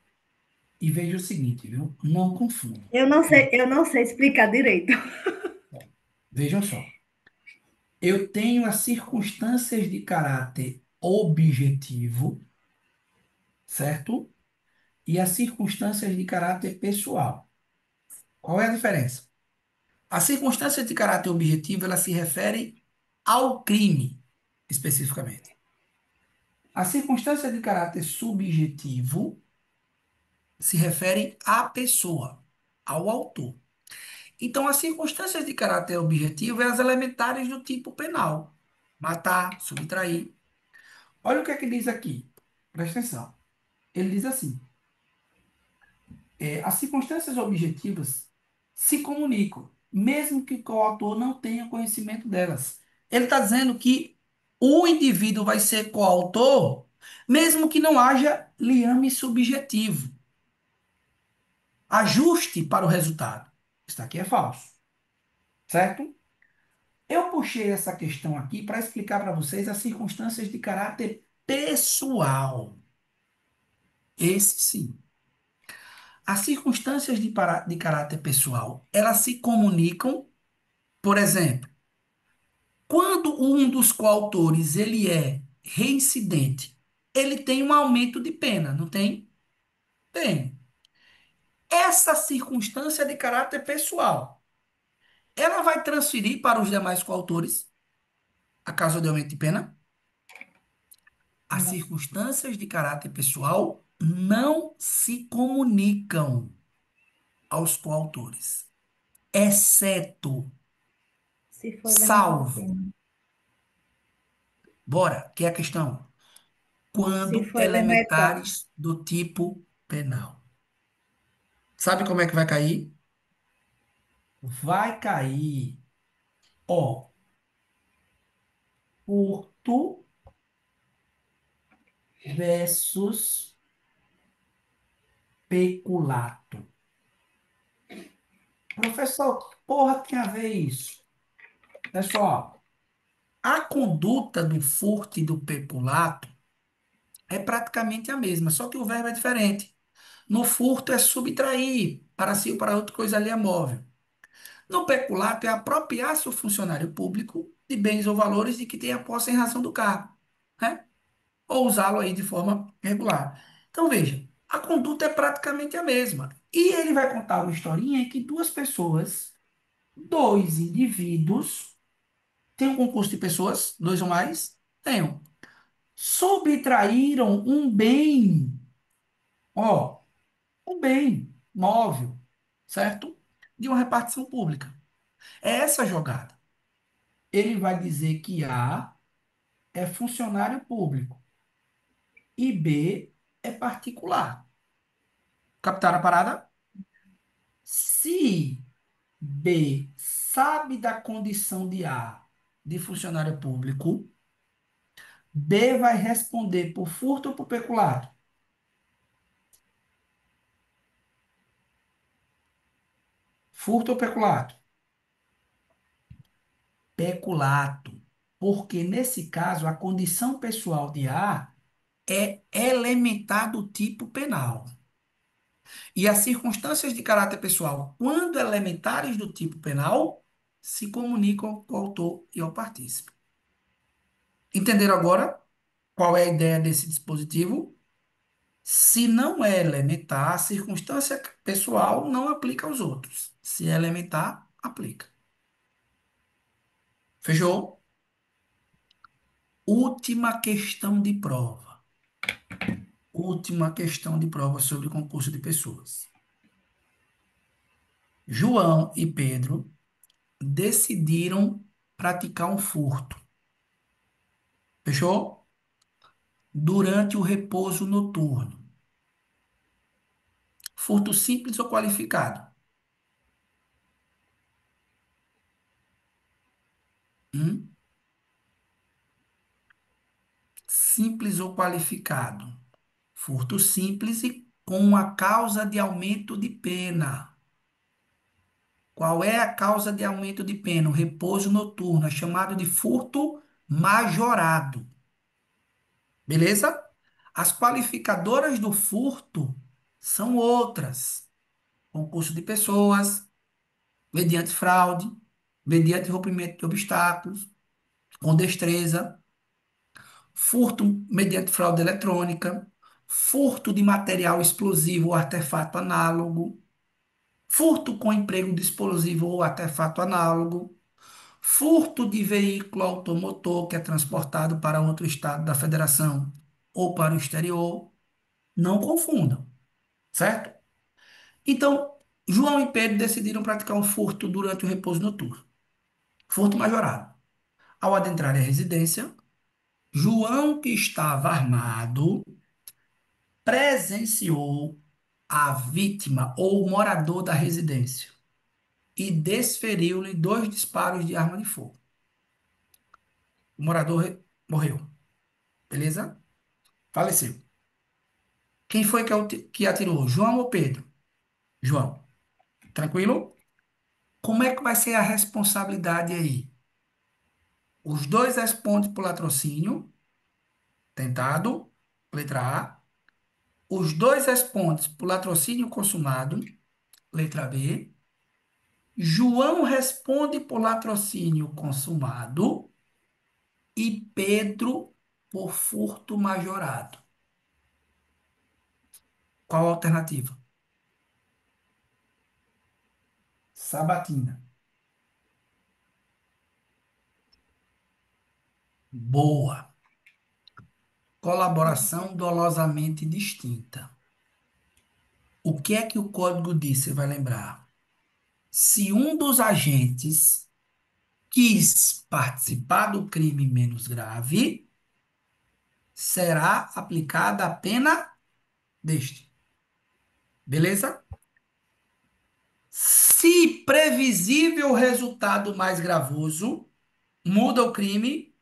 e veja o seguinte, viu? Não confunda. Eu não sei explicar direito. Vejam só. Eu tenho as circunstâncias de caráter objetivo, certo? E as circunstâncias de caráter pessoal. Qual é a diferença? As circunstâncias de caráter objetivo, ela se refere ao crime, especificamente. As circunstâncias de caráter subjetivo se referem à pessoa, ao autor. Então, as circunstâncias de caráter objetivo são as elementares do tipo penal. Matar, subtrair. Olha o que é que diz aqui. Presta atenção. Ele diz assim: as circunstâncias objetivas se comunicam, mesmo que o autor não tenha conhecimento delas. Ele está dizendo que o indivíduo vai ser coautor, mesmo que não haja liame subjetivo. Ajuste para o resultado. Isso aqui é falso, certo? Eu puxei essa questão aqui para explicar para vocês as circunstâncias de caráter pessoal. Esse sim. As circunstâncias de caráter pessoal, elas se comunicam, por exemplo, quando um dos coautores ele é reincidente, ele tem um aumento de pena, não tem? Tem. Essa circunstância de caráter pessoal, ela vai transferir para os demais coautores a causa de aumento de pena? As Não. circunstâncias de caráter pessoal não se comunicam aos coautores, exceto, Se for elementar a salvo, pena. bora, que é a questão, Se quando for elementar, elementares do tipo penal. Sabe como é que vai cair? Vai cair, ó, furto versus peculato. Professor, que porra tem a ver isso? Pessoal, a conduta do furto e do peculato é praticamente a mesma, só que o verbo é diferente. No furto é subtrair para si ou para outra coisa ali é móvel. No peculato é apropriar-se o funcionário público de bens ou valores de que tenha posse em razão do cargo, né? Ou usá-lo aí de forma regular. Então veja, a conduta é praticamente a mesma. E ele vai contar uma historinha em que duas pessoas, dois indivíduos, tem um concurso de pessoas, dois ou mais, tenham, subtraíram um bem, ó, um bem móvel, certo? De uma repartição pública. É essa jogada. Ele vai dizer que A é funcionário público e B é particular. Captaram a parada? Se B sabe da condição de A de funcionário público, B vai responder por furto ou por peculato? Furto ou peculato? Peculato. Porque nesse caso a condição pessoal de A é elementar do tipo penal. E as circunstâncias de caráter pessoal, quando elementares do tipo penal, se comunicam com o autor e ao partícipe. Entenderam agora qual é a ideia desse dispositivo? Se não é elementar, a circunstância pessoal não aplica aos outros. Se é elementar, aplica. Fechou? Última questão de prova. Última questão de prova sobre concurso de pessoas. João e Pedro decidiram praticar um furto. Fechou? Durante o repouso noturno. Furto simples ou qualificado? Hum? Simples ou qualificado? Furto simples e com a causa de aumento de pena. Qual é a causa de aumento de pena? O repouso noturno, é chamado de furto majorado. Beleza? As qualificadoras do furto são outras. Concurso de pessoas, mediante fraude, mediante rompimento de obstáculos, com destreza, furto mediante fraude eletrônica, furto de material explosivo ou artefato análogo, furto com emprego de explosivo ou artefato análogo, furto de veículo automotor que é transportado para outro estado da federação ou para o exterior. Não confundam, certo? Então, João e Pedro decidiram praticar um furto durante o repouso noturno. Furto majorado. Ao adentrar a residência, João, que estava armado, presenciou a vítima ou o morador da residência e desferiu-lhe dois disparos de arma de fogo. O morador morreu, beleza? Faleceu. Quem foi que atirou? João ou Pedro? João. Tranquilo? Como é que vai ser a responsabilidade aí? Os dois respondem por latrocínio, tentado, letra A. Os dois respondem por latrocínio consumado, letra B. João responde por latrocínio consumado e Pedro por furto majorado. Qual a alternativa? Sabatina. Boa. Colaboração dolosamente distinta. O que é que o código diz? Você vai lembrar. Se um dos agentes quis participar do crime menos grave, será aplicada a pena deste. Beleza? Se previsível o resultado mais gravoso, muda o crime?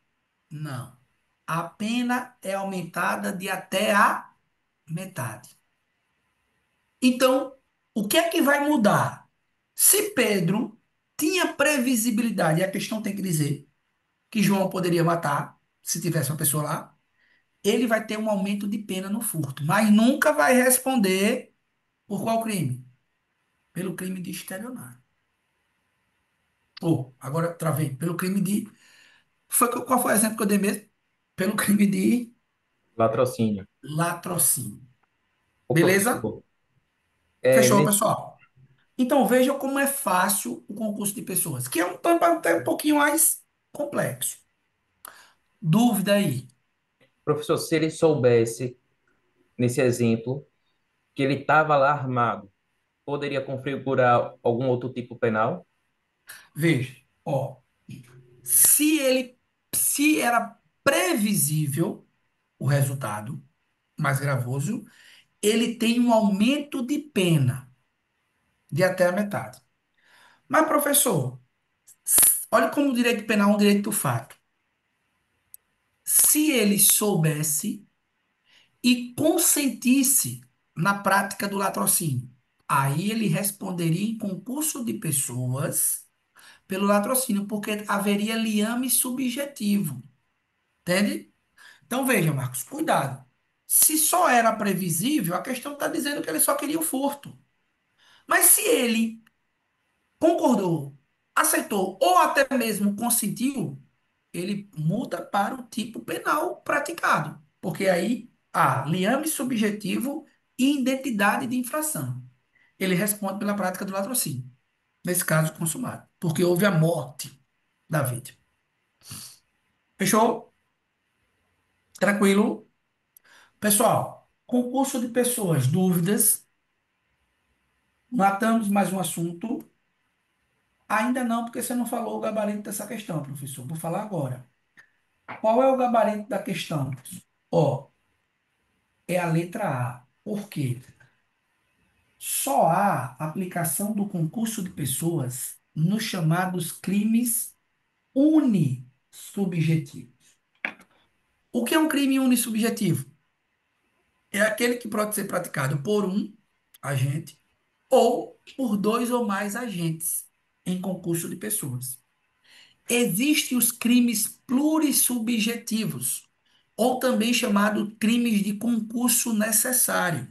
Não. A pena é aumentada de até a metade. Então, o que é que vai mudar? Se Pedro tinha previsibilidade, e a questão tem que dizer que João poderia matar, se tivesse uma pessoa lá, ele vai ter um aumento de pena no furto, mas nunca vai responder por qual crime? Pelo crime de estelionato. Ou, agora travei, pelo crime de. Qual foi o exemplo que eu dei mesmo? Pelo crime de Latrocínio. latrocínio. Ô, Beleza? professor, Fechou, nesse, pessoal? Então veja como é fácil o concurso de pessoas, que é até um pouquinho mais complexo. Dúvida aí? professor, se ele soubesse, nesse exemplo, que ele estava lá armado, poderia configurar algum outro tipo penal? Veja, ó, se ele, se era previsível o resultado mais gravoso, ele tem um aumento de pena de até a metade. Mas, professor, olha como o direito penal é um direito do fato. Se ele soubesse e consentisse na prática do latrocínio, aí ele responderia em concurso de pessoas pelo latrocínio, porque haveria liame subjetivo. Entende? Então veja, Marcos, cuidado. Se só era previsível, a questão está dizendo que ele só queria o furto. Mas se ele concordou, aceitou ou até mesmo consentiu, ele muda para o tipo penal praticado. Porque aí há liame subjetivo e identidade de infração. Ele responde pela prática do latrocínio, nesse caso consumado, porque houve a morte da vítima. Fechou? Tranquilo? Pessoal, concurso de pessoas, dúvidas? Matamos mais um assunto? Ainda não, porque você não falou o gabarito dessa questão, professor. Vou falar agora. Qual é o gabarito da questão? Ó, é a letra A. Por quê? Só há aplicação do concurso de pessoas nos chamados crimes unissubjetivos. O que é um crime unissubjetivo? É aquele que pode ser praticado por um agente ou por dois ou mais agentes em concurso de pessoas. Existem os crimes plurissubjetivos, ou também chamado crimes de concurso necessário.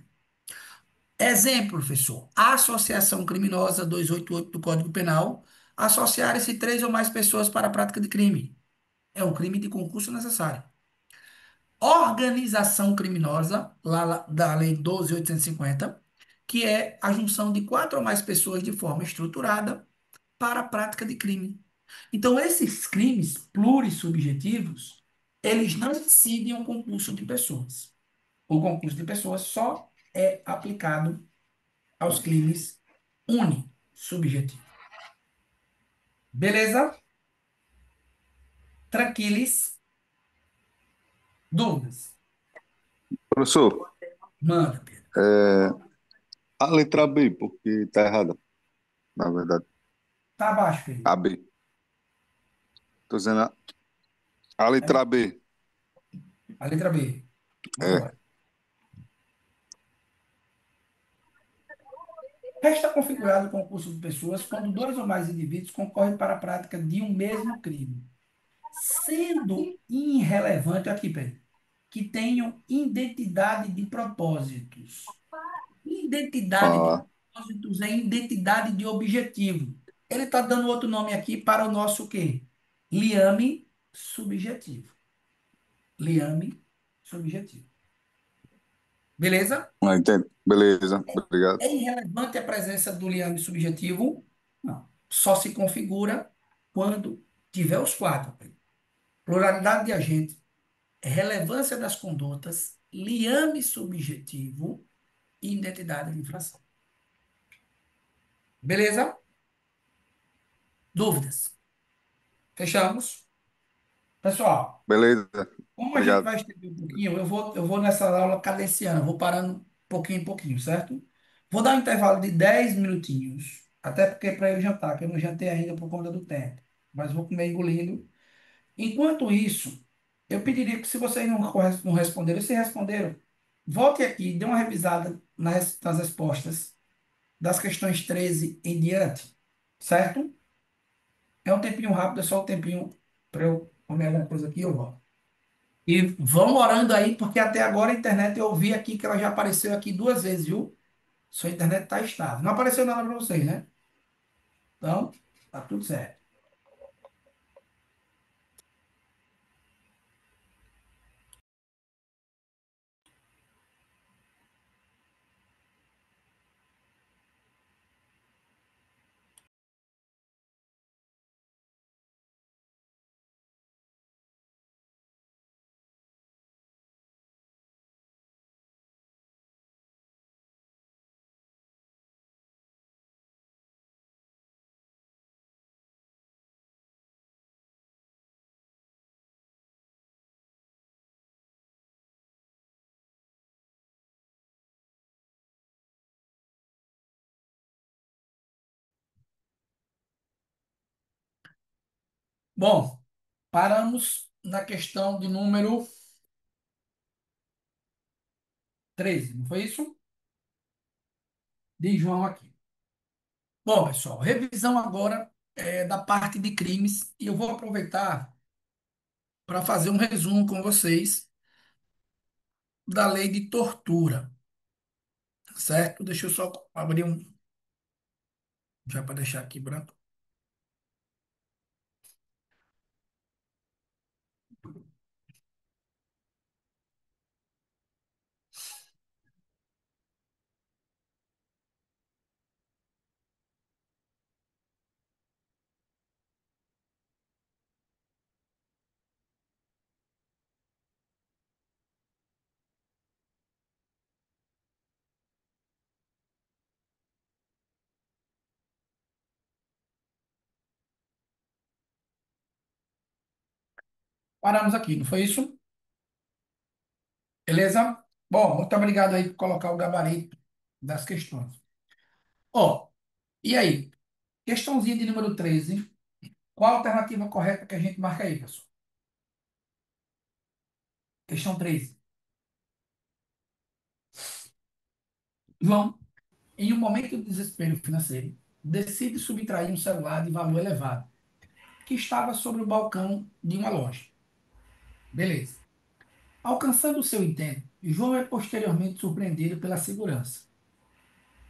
Exemplo, professor, a associação criminosa 288 do Código Penal, associarem-se três ou mais pessoas para a prática de crime. É um crime de concurso necessário. Organização criminosa, lá da Lei 12.850, que é a junção de quatro ou mais pessoas de forma estruturada para a prática de crime. Então, esses crimes plurissubjetivos, eles não incidem o concurso de pessoas. O concurso de pessoas só é aplicado aos crimes unissubjetivos. Beleza? Tranquilos? Dúvidas? Professor, Manda, Pedro. a letra B, porque tá errada, na verdade. Tá abaixo, Pedro. A B. Tô dizendo a letra B. A letra B. Vamos É. embora. Resta configurado o concurso de pessoas quando dois ou mais indivíduos concorrem para a prática de um mesmo crime, sendo irrelevante, aqui, Pedro, que tenham identidade de propósitos. Identidade de Ah, propósitos é identidade de objetivo. Ele está dando outro nome aqui para o nosso quê? Liame subjetivo. Liame subjetivo. Beleza? Ah, entendi. Beleza, obrigado. É irrelevante a presença do liame subjetivo? Não. Só se configura quando tiver os quatro. Pluralidade de agentes, relevância das condutas, liame subjetivo e identidade de infração. Beleza? Dúvidas? Fechamos? Pessoal, Beleza, como a gente obrigado. vai estender um pouquinho, eu vou nessa aula cadenciando, eu vou parando pouquinho em pouquinho, certo? Vou dar um intervalo de 10 minutinhos, até porque para eu jantar, que eu não jantei ainda por conta do tempo, mas vou comer engolindo. Enquanto isso, eu pediria que se vocês não responderam, se responderam, volte aqui, dê uma revisada nas respostas das questões 13 em diante, certo? É um tempinho rápido, é só um tempinho para eu comer alguma coisa aqui e eu volto. E vão orando aí, porque até agora a internet eu vi aqui que ela já apareceu aqui duas vezes, viu? Sua internet está estável. Não apareceu nada para vocês, né? Então, tá tudo certo. Bom, paramos na questão de número 13, não foi isso? De João aqui. Bom, pessoal, revisão agora da parte de crimes e eu vou aproveitar para fazer um resumo com vocês da lei de tortura, certo? Deixa eu só abrir um, já para deixar aqui branco. Paramos aqui, não foi isso? Beleza? Bom, muito obrigado aí por colocar o gabarito das questões. Ó, e aí? Questãozinha de número 13. Qual a alternativa correta que a gente marca aí, pessoal? Questão 13. João, em um momento de desespero financeiro, decide subtrair um celular de valor elevado, que estava sobre o balcão de uma loja. Beleza. Alcançando o seu intento, João é posteriormente surpreendido pela segurança.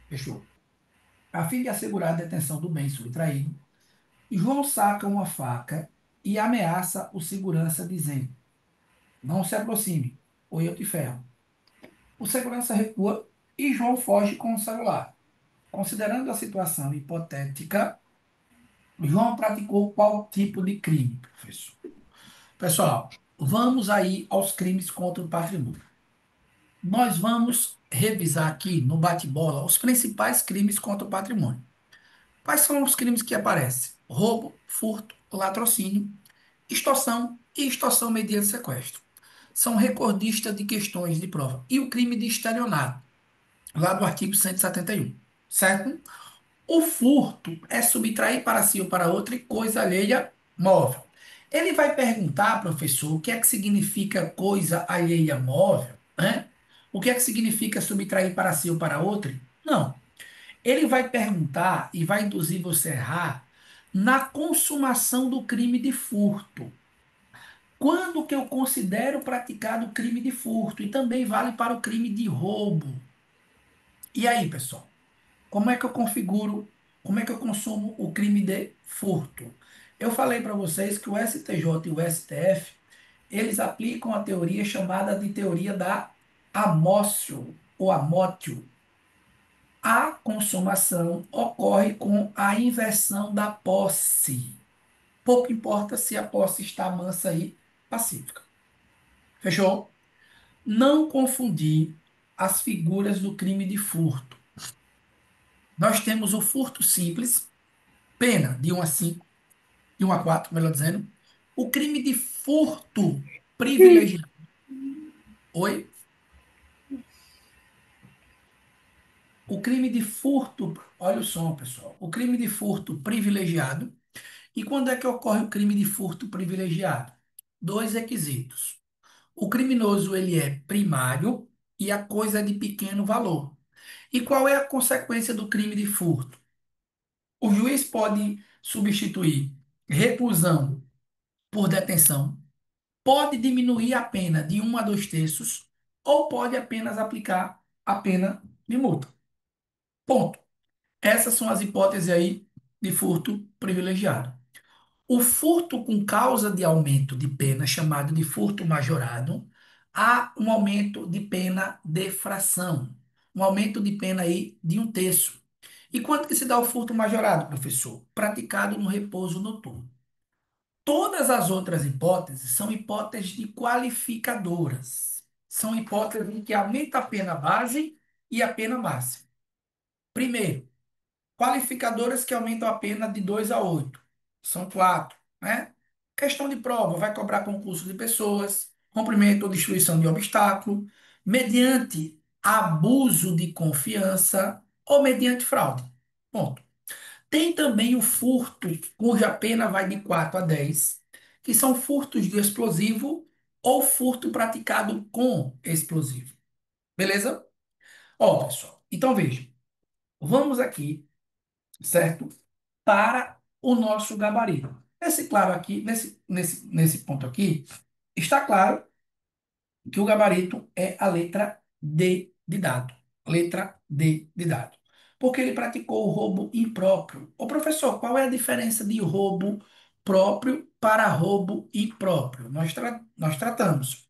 Fechou. A fim de assegurar a detenção do bem subtraído, João saca uma faca e ameaça o segurança, dizendo: Não se aproxime, ou eu te ferro. O segurança recua e João foge com o celular. Considerando a situação hipotética, João praticou qual tipo de crime, professor? Pessoal, vamos aí aos crimes contra o patrimônio. Nós vamos revisar aqui no bate-bola os principais crimes contra o patrimônio. Quais são os crimes que aparecem? Roubo, furto, latrocínio, extorsão e extorsão mediante sequestro. São recordistas de questões de prova. E o crime de estelionato, lá do artigo 171, certo? O furto é subtrair para si ou para outra coisa alheia móvel. Ele vai perguntar, professor, o que é que significa coisa alheia móvel, né? O que é que significa subtrair para si ou para outra? Não. Ele vai perguntar e vai induzir você a errar na consumação do crime de furto. Quando que eu considero praticado o crime de furto? E também vale para o crime de roubo. E aí, pessoal? Como é que eu configuro, como é que eu consumo o crime de furto? Eu falei para vocês que o STJ e o STF, eles aplicam a teoria chamada de teoria da amócio ou amótio, a consumação ocorre com a inversão da posse. Pouco importa se a posse está mansa e pacífica. Fechou? Não confundir as figuras do crime de furto. Nós temos o furto simples, pena de 1 a 5, de 1 a 4, melhor dizendo. O crime de furto privilegiado. Oi? O crime de furto, olha o som, pessoal. O crime de furto privilegiado. E quando é que ocorre o crime de furto privilegiado? Dois requisitos. O criminoso ele é primário e a coisa é de pequeno valor. E qual é a consequência do crime de furto? O juiz pode substituir reclusão por detenção, pode diminuir a pena de 1 a 2 terços, ou pode apenas aplicar a pena de multa. Ponto. Essas são as hipóteses aí de furto privilegiado. O furto com causa de aumento de pena, chamado de furto majorado, há um aumento de pena de fração, um aumento de pena aí de 1 terço. E quando que se dá o furto majorado, professor? Praticado no repouso noturno. Todas as outras hipóteses são hipóteses de qualificadoras. São hipóteses em que aumenta a pena base e a pena máxima. Primeiro, qualificadoras que aumentam a pena de 2 a 8. São quatro, né? Questão de prova, vai cobrar concurso de pessoas, cumprimento ou destruição de obstáculo, mediante abuso de confiança ou mediante fraude. Ponto. Tem também o furto, cuja pena vai de 4 a 10, que são furtos de explosivo ou furto praticado com explosivo. Beleza? Ó, pessoal, então veja, vamos aqui, certo? Para o nosso gabarito. Nesse claro aqui, nesse ponto aqui, está claro que o gabarito é a letra D de dado. Letra D de dado. Porque ele praticou o roubo impróprio. Ô professor, qual é a diferença de roubo próprio para roubo impróprio? Nós tratamos.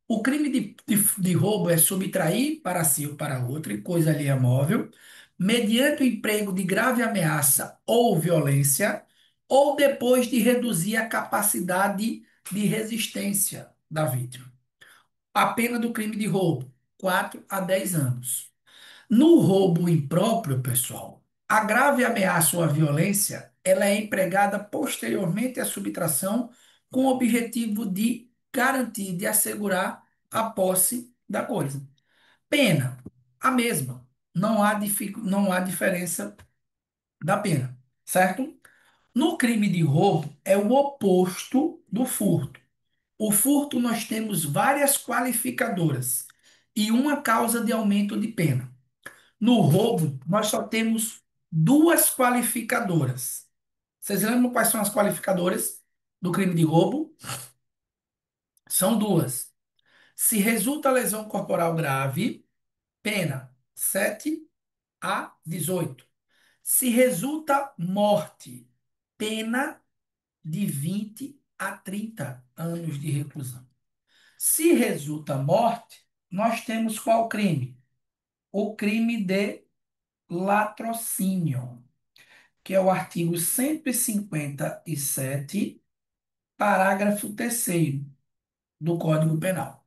O crime de roubo é subtrair para si ou para outro, e coisa alheia móvel, mediante o emprego de grave ameaça ou violência, ou depois de reduzir a capacidade de resistência da vítima. A pena do crime de roubo, 4 a 10 anos. No roubo impróprio, pessoal, a grave ameaça ou a violência, ela é empregada posteriormente à subtração com o objetivo de garantir, de assegurar a posse da coisa. Pena, a mesma. Não há diferença da pena, certo? No crime de roubo, é o oposto do furto. O furto nós temos várias qualificadoras e uma causa de aumento de pena. No roubo, nós só temos duas qualificadoras. Vocês lembram quais são as qualificadoras do crime de roubo? São duas. Se resulta lesão corporal grave, pena 7 a 18. Se resulta morte, pena de 20 a 30 anos de reclusão. Se resulta morte, nós temos qual crime? O crime de latrocínio, que é o artigo 157, parágrafo terceiro do Código Penal.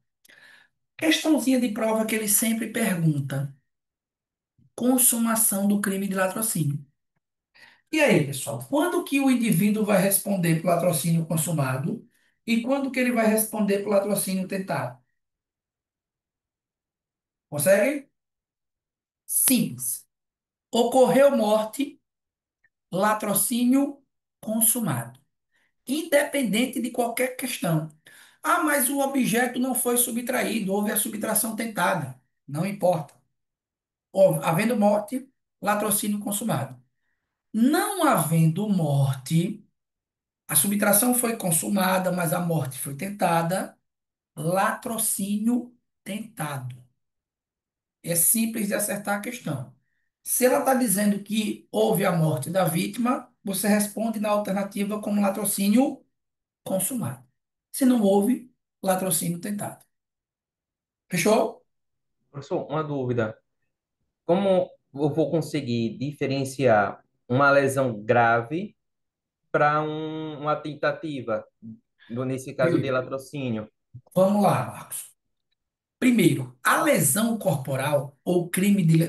Questãozinha de prova que ele sempre pergunta: consumação do crime de latrocínio. E aí, pessoal, quando que o indivíduo vai responder por latrocínio consumado e quando que ele vai responder por latrocínio tentado? Consegue? Simples. Ocorreu morte, latrocínio consumado, independente de qualquer questão. Ah, mas o objeto não foi subtraído, houve a subtração tentada. Não importa. Havendo morte, latrocínio consumado. Não havendo morte, a subtração foi consumada, mas a morte foi tentada, latrocínio tentado. É simples de acertar a questão. Se ela está dizendo que houve a morte da vítima, você responde na alternativa como latrocínio consumado. Se não houve, latrocínio tentado. Fechou? Professor, uma dúvida. Como eu vou conseguir diferenciar uma lesão grave para uma tentativa, nesse caso de Beleza. latrocínio? Vamos lá, Marcos. Primeiro, a lesão corporal ou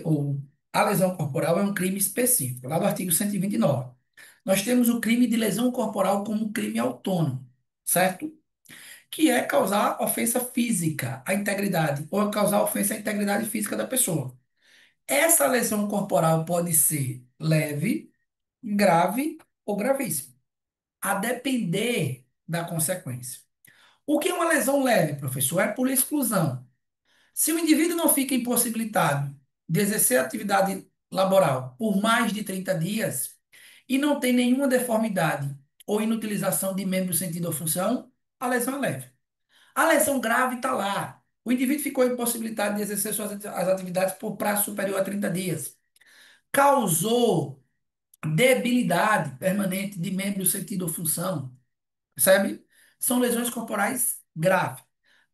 ou a lesão corporal é um crime específico, lá do artigo 129. Nós temos o crime de lesão corporal como crime autônomo, certo? Que é causar ofensa física à integridade ou causar ofensa à integridade física da pessoa. Essa lesão corporal pode ser leve, grave ou gravíssima, a depender da consequência. O que é uma lesão leve, professor? É por exclusão. Se o indivíduo não fica impossibilitado de exercer atividade laboral por mais de 30 dias e não tem nenhuma deformidade ou inutilização de membro, sentido ou função, a lesão é leve. A lesão grave está lá. O indivíduo ficou impossibilitado de exercer as atividades por prazo superior a 30 dias. Causou debilidade permanente de membro, sentido ou função. Percebe? São lesões corporais graves.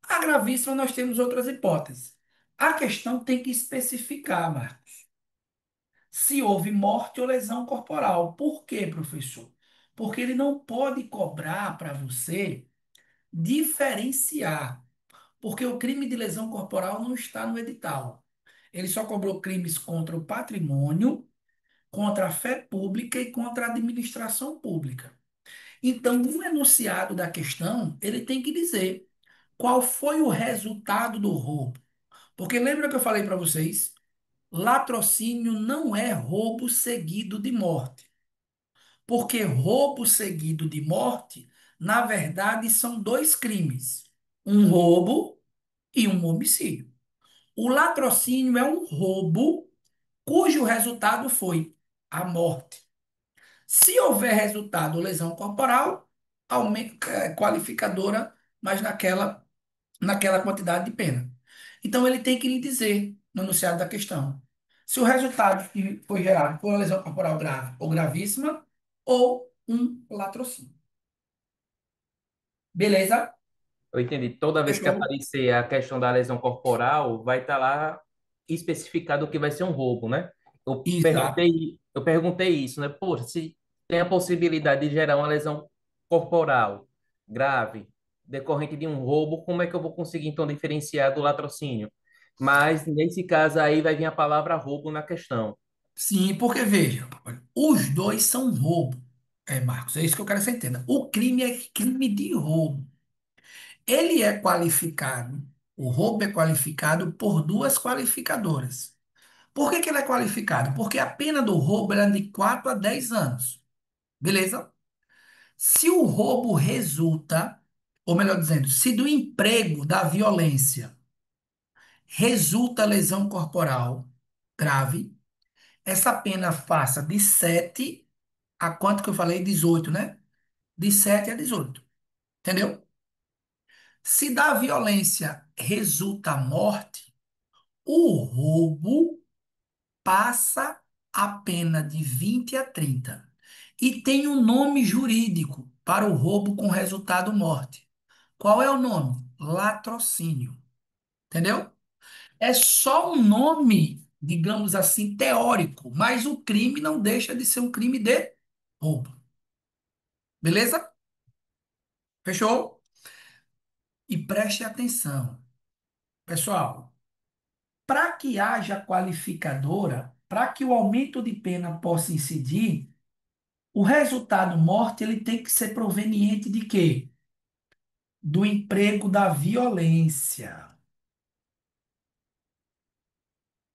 A gravíssima, nós temos outras hipóteses. A questão tem que especificar, Marcos, se houve morte ou lesão corporal. Por quê, professor? Porque ele não pode cobrar para você diferenciar, porque o crime de lesão corporal não está no edital. Ele só cobrou crimes contra o patrimônio, contra a fé pública e contra a administração pública. Então, no enunciado da questão, ele tem que dizer qual foi o resultado do roubo. Porque lembra que eu falei para vocês? Latrocínio não é roubo seguido de morte. Porque roubo seguido de morte, na verdade, são dois crimes: um roubo e um homicídio. O latrocínio é um roubo cujo resultado foi a morte. Se houver resultado lesão corporal, qualificadora, mas naquela quantidade de pena. Então, ele tem que lhe dizer no enunciado da questão se o resultado que foi gerado foi uma lesão corporal grave ou gravíssima ou um latrocínio. Beleza? Eu entendi. Toda vez que Fechou? aparecer a questão da lesão corporal, vai estar lá especificado que vai ser um roubo, né? Exato. Eu perguntei isso, né? Poxa, se tem a possibilidade de gerar uma lesão corporal grave decorrente de um roubo, como é que eu vou conseguir então diferenciar do latrocínio? Mas nesse caso aí vai vir a palavra roubo na questão. Sim, porque veja, olha, os dois são roubo. É, Marcos, é isso que eu quero que você entenda. O crime é crime de roubo. Ele é qualificado, o roubo é qualificado por duas qualificadoras. Por que que ele é qualificado? Porque a pena do roubo ela é de 4 a 10 anos. Beleza? Se o roubo resulta, ou melhor dizendo, se do emprego da violência resulta lesão corporal grave, essa pena passa de 7 a quanto que eu falei? 18, né? De 7 a 18. Entendeu? Se da violência resulta a morte, o roubo passa a pena de 20 a 30. E tem um nome jurídico para o roubo com resultado morte. Qual é o nome? Latrocínio. Entendeu? É só um nome, digamos assim, teórico, mas o crime não deixa de ser um crime de roubo. Beleza? Fechou? E preste atenção. Pessoal, para que haja qualificadora, para que o aumento de pena possa incidir, o resultado morte ele tem que ser proveniente de quê? Do emprego da violência.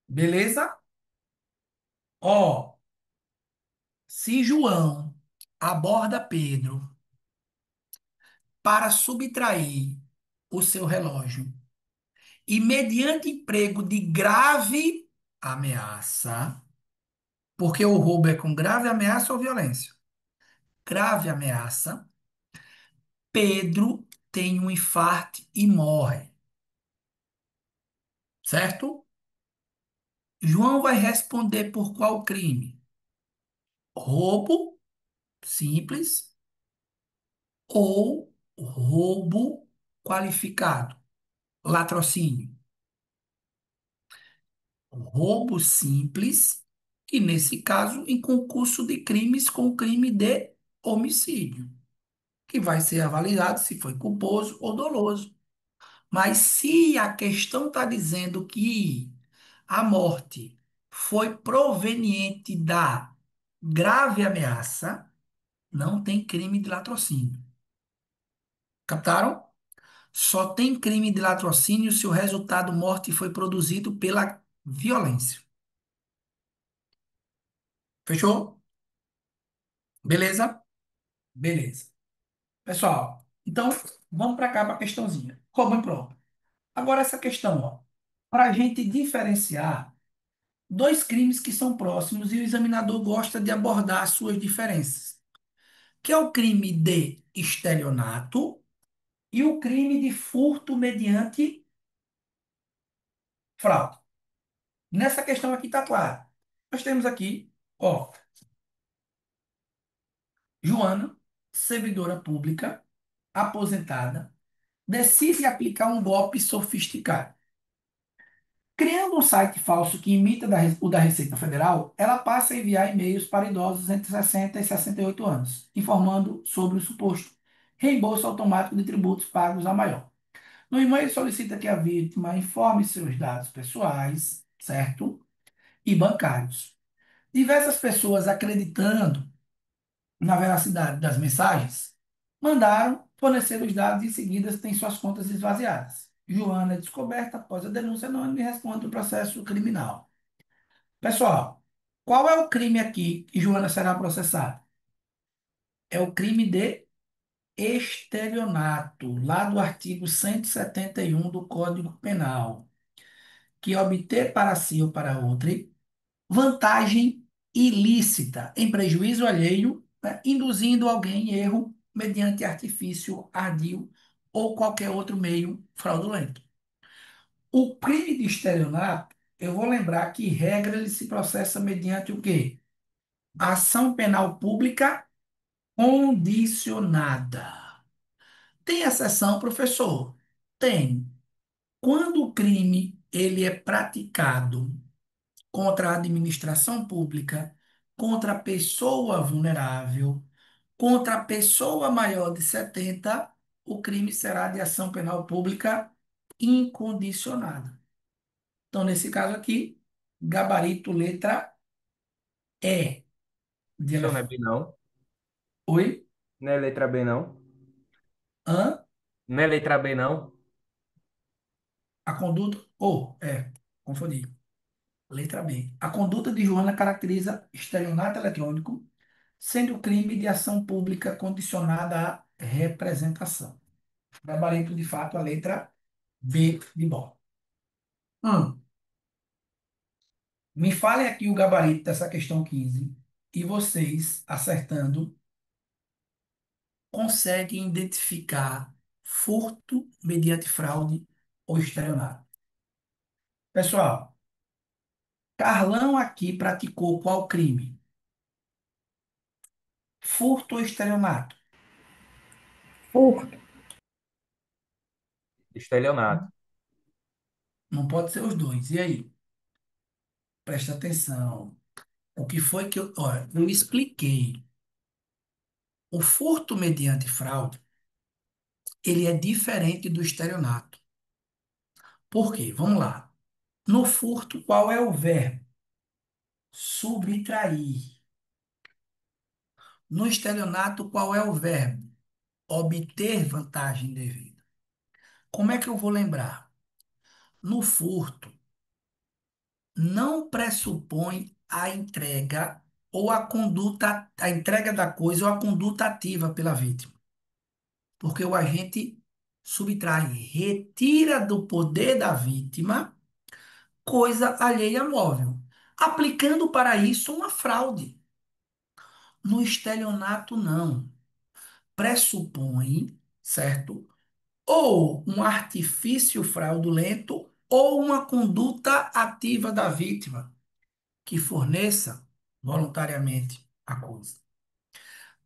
Beleza? Ó, se João aborda Pedro para subtrair o seu relógio e mediante emprego de grave ameaça, porque o roubo é com grave ameaça ou violência? Grave ameaça, Pedro tem um infarte e morre, certo? João vai responder por qual crime? Roubo simples ou roubo qualificado, latrocínio. roubo simples, e nesse caso, em concurso de crimes com crime de homicídio, que vai ser avaliado se foi culposo ou doloso. Mas se a questão está dizendo que a morte foi proveniente da grave ameaça, não tem crime de latrocínio. Captaram? Só tem crime de latrocínio se o resultado morte foi produzido pela violência. Fechou? Beleza? Beleza. Pessoal, então vamos para cá para a questãozinha. Como em prova. Agora essa questão, ó, para a gente diferenciar dois crimes que são próximos e o examinador gosta de abordar as suas diferenças, que é o crime de estelionato e o crime de furto mediante fraude. Nessa questão aqui está claro. Nós temos aqui, ó, Joana, servidora pública, aposentada, decide aplicar um golpe sofisticado. Criando um site falso que imita o da Receita Federal, ela passa a enviar e-mails para idosos entre 60 e 68 anos, informando sobre o suposto reembolso automático de tributos pagos a maior. No e-mail solicita que a vítima informe seus dados pessoais, certo? E bancários. Diversas pessoas acreditando na veracidade das mensagens, mandaram fornecer os dados e em seguida têm suas contas esvaziadas. Joana é descoberta após a denúncia anônima e responde o processo criminal. Pessoal, qual é o crime aqui que Joana será processada? É o crime de estelionato, lá do artigo 171 do Código Penal, que é obter para si ou para outrem vantagem ilícita em prejuízo alheio, né, induzindo alguém em erro mediante artifício ardil ou qualquer outro meio fraudulento. O crime de estelionato, eu vou lembrar que, em regra, ele se processa mediante o quê? Ação penal pública condicionada. Tem exceção, professor? Tem. Quando o crime ele é praticado contra a administração pública, contra a pessoa vulnerável, contra a pessoa maior de 70, o crime será de ação penal pública incondicionada. Então, nesse caso aqui, gabarito letra E. De Isso não é elef... B, não. Oi? Não é letra B, não. Hã? Não é letra B, não. A conduta. Confundi. Letra B. A conduta de Joana caracteriza estelionato eletrônico, sendo crime de ação pública condicionada à representação. Gabarito, de fato, a letra B de bom. Hum, Me falem aqui o gabarito dessa questão 15 e vocês, acertando, conseguem identificar furto mediante fraude ou estelionato. Pessoal, Carlão aqui praticou qual crime? Furto ou estelionato? Furto. Estelionato. Não pode ser os dois. E aí? Presta atenção. O que foi que eu. Olha, eu expliquei. O furto mediante fraude, ele é diferente do estelionato. Por quê? Vamos lá. No furto, qual é o verbo? Subtrair. No estelionato, qual é o verbo? Obter vantagem devida. Como é que eu vou lembrar? No furto, não pressupõe a entrega ou a conduta, a entrega da coisa ou a conduta ativa pela vítima. Porque o agente subtrai, retira do poder da vítima coisa alheia móvel, aplicando para isso uma fraude. No estelionato, não. Pressupõe, certo? Ou um artifício fraudulento ou uma conduta ativa da vítima que forneça voluntariamente a coisa.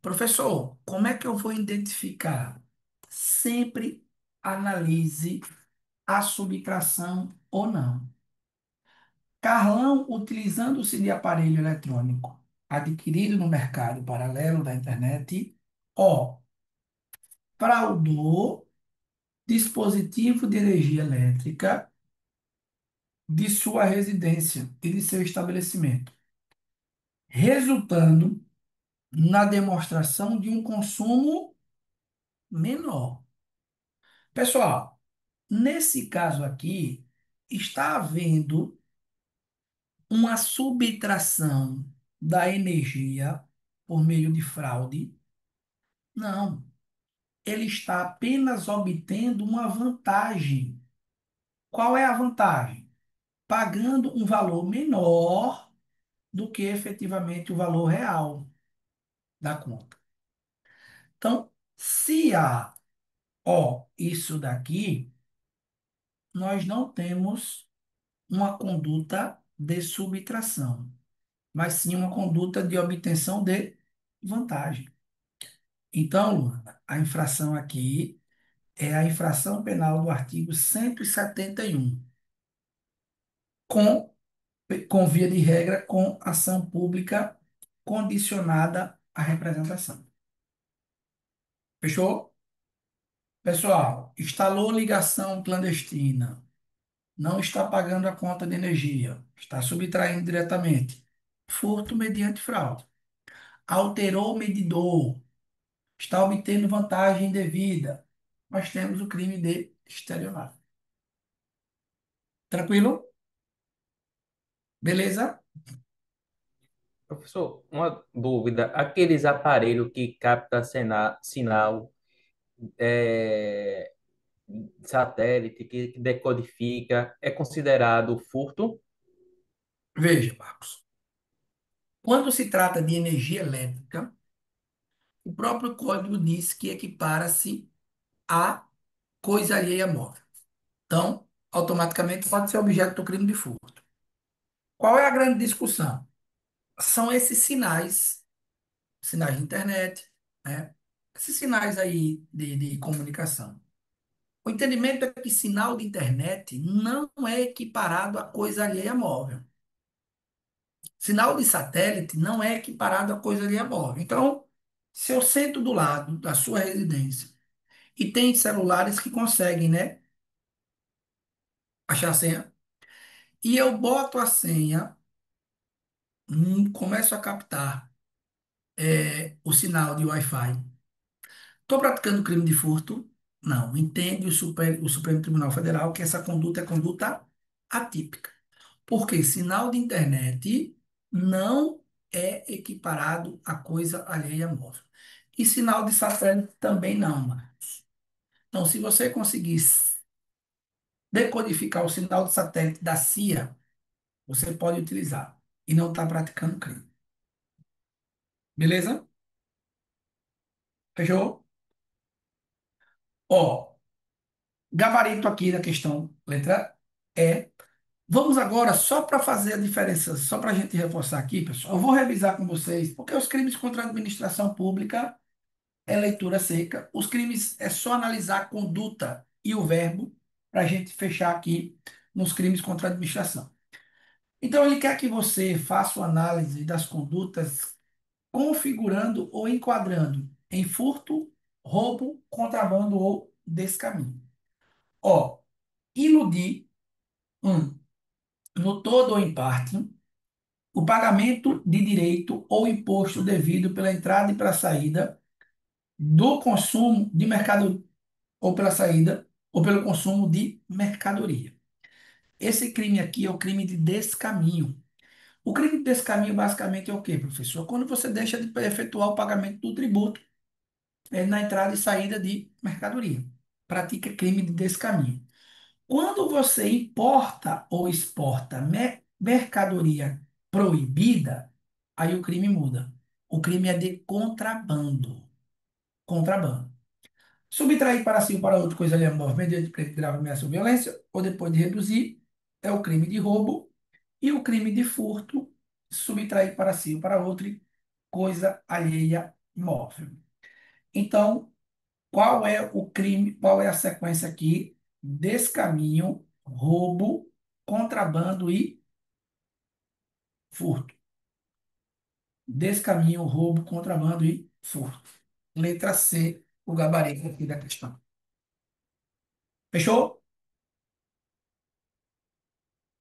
Professor, como é que eu vou identificar? Sempre analise a subtração ou não. Carlão, utilizando-se de aparelho eletrônico adquirido no mercado paralelo da internet, O. Fraudou dispositivo de energia elétrica de sua residência e de seu estabelecimento, resultando na demonstração de um consumo menor. Pessoal, nesse caso aqui, está havendo uma subtração da energia por meio de fraude? Não. Ele está apenas obtendo uma vantagem. Qual é a vantagem? Pagando um valor menor do que efetivamente o valor real da conta. Então, se há, ó, isso daqui, nós não temos uma conduta de subtração, mas sim uma conduta de obtenção de vantagem. Então, Luana, a infração aqui é a infração penal do artigo 171, com, com via de regra, com ação pública condicionada à representação. Fechou? Pessoal, instalou ligação clandestina, não está pagando a conta de energia, está subtraindo diretamente. Furto mediante fraude. Alterou o medidor, está obtendo vantagem indevida. Nós temos o crime de estelionato. Tranquilo? Beleza? Professor, uma dúvida. Aqueles aparelhos que captam sinal é, satélite, que decodifica, é considerado furto? Veja, Marcos. Quando se trata de energia elétrica, o próprio código diz que equipara-se a coisa alheia móvel. Então, automaticamente pode ser objeto do crime de furto. Qual é a grande discussão? São esses sinais, sinais de internet, né? Esses sinais aí de comunicação. O entendimento é que sinal de internet não é equiparado a coisa alheia móvel. Sinal de satélite não é equiparado a coisa alheia móvel. Então, se eu sento do lado da sua residência e tem celulares que conseguem, né, achar a senha, e eu boto a senha, começo a captar o sinal de Wi-Fi. Estou praticando crime de furto? Não. Entende o Supremo Tribunal Federal que essa conduta é conduta atípica. Porque sinal de internet não é equiparado a coisa alheia à móvel. E sinal de satélite também não, Marcos. Então, se você conseguir decodificar o sinal de satélite da CIA, você pode utilizar e não está praticando crime. Beleza? Fechou? Ó, gabarito aqui da questão, letra E. Vamos agora, só para fazer a diferença, só para a gente reforçar aqui, pessoal, eu vou revisar com vocês, porque os crimes contra a administração pública é leitura seca, os crimes é só analisar a conduta e o verbo para a gente fechar aqui nos crimes contra a administração. Então, ele quer que você faça uma análise das condutas configurando ou enquadrando em furto, roubo, contrabando ou descaminho. Ó, iludir, no todo ou em parte, o pagamento de direito ou imposto devido pela entrada e pela saída do consumo de mercado ou pela saída ou pelo consumo de mercadoria. Esse crime aqui é o crime de descaminho. O crime de descaminho basicamente é o quê, professor? Quando você deixa de efetuar o pagamento do tributo na entrada e saída de mercadoria. Pratica crime de descaminho. Quando você importa ou exporta mercadoria proibida, aí o crime muda. O crime é de contrabando. Contrabando. Subtrair para si ou para outro coisa alheia ao movimento mediante de grave ameaça ou violência, ou depois de reduzir, é o crime de roubo. E o crime de furto, subtrair para si ou para outro coisa alheia móvel. Então, qual é o crime, qual é a sequência aqui? Descaminho, roubo, contrabando e furto. Descaminho, roubo, contrabando e furto. Letra C, o gabarito aqui da questão. Fechou?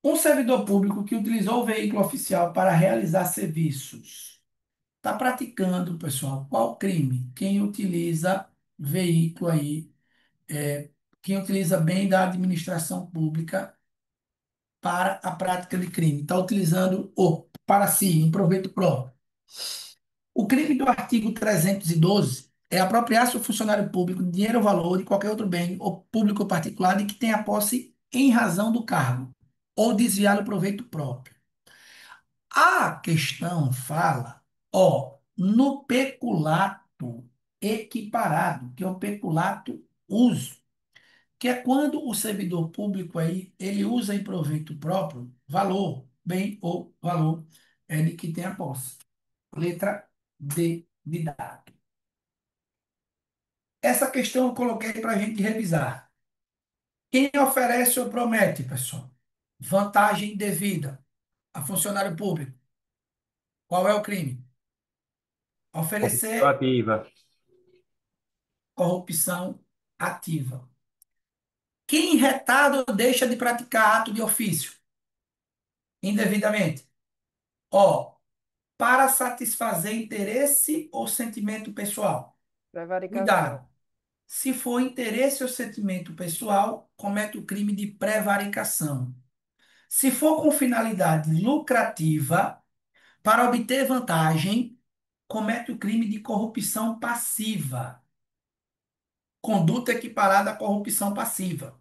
Um servidor público que utilizou o veículo oficial para realizar serviços. Está praticando, pessoal, qual crime? Quem utiliza veículo aí, quem utiliza bem da administração pública para a prática de crime. Está utilizando o para si, em proveito próprio. O crime do artigo 312 é apropriar-se ao funcionário público de dinheiro ou valor de qualquer outro bem, ou público ou particular, de que tenha posse em razão do cargo, ou desviar o proveito próprio. A questão fala, ó, no peculato equiparado, que é o peculato uso, que é quando o servidor público aí, ele usa em proveito próprio valor, bem ou valor de que tenha posse. Letra D de dado. Essa questão eu coloquei para a gente revisar. Quem oferece ou promete, pessoal, vantagem devida a funcionário público? Qual é o crime? Corrupção Oferecer ativa. corrupção ativa. Quem retarda ou deixa de praticar ato de ofício indevidamente? Ó, para satisfazer interesse ou sentimento pessoal. Prevaricação. Cuidado. Se for interesse ou sentimento pessoal, comete o crime de prevaricação. Se for com finalidade lucrativa, para obter vantagem, comete o crime de corrupção passiva. Conduta equiparada à corrupção passiva.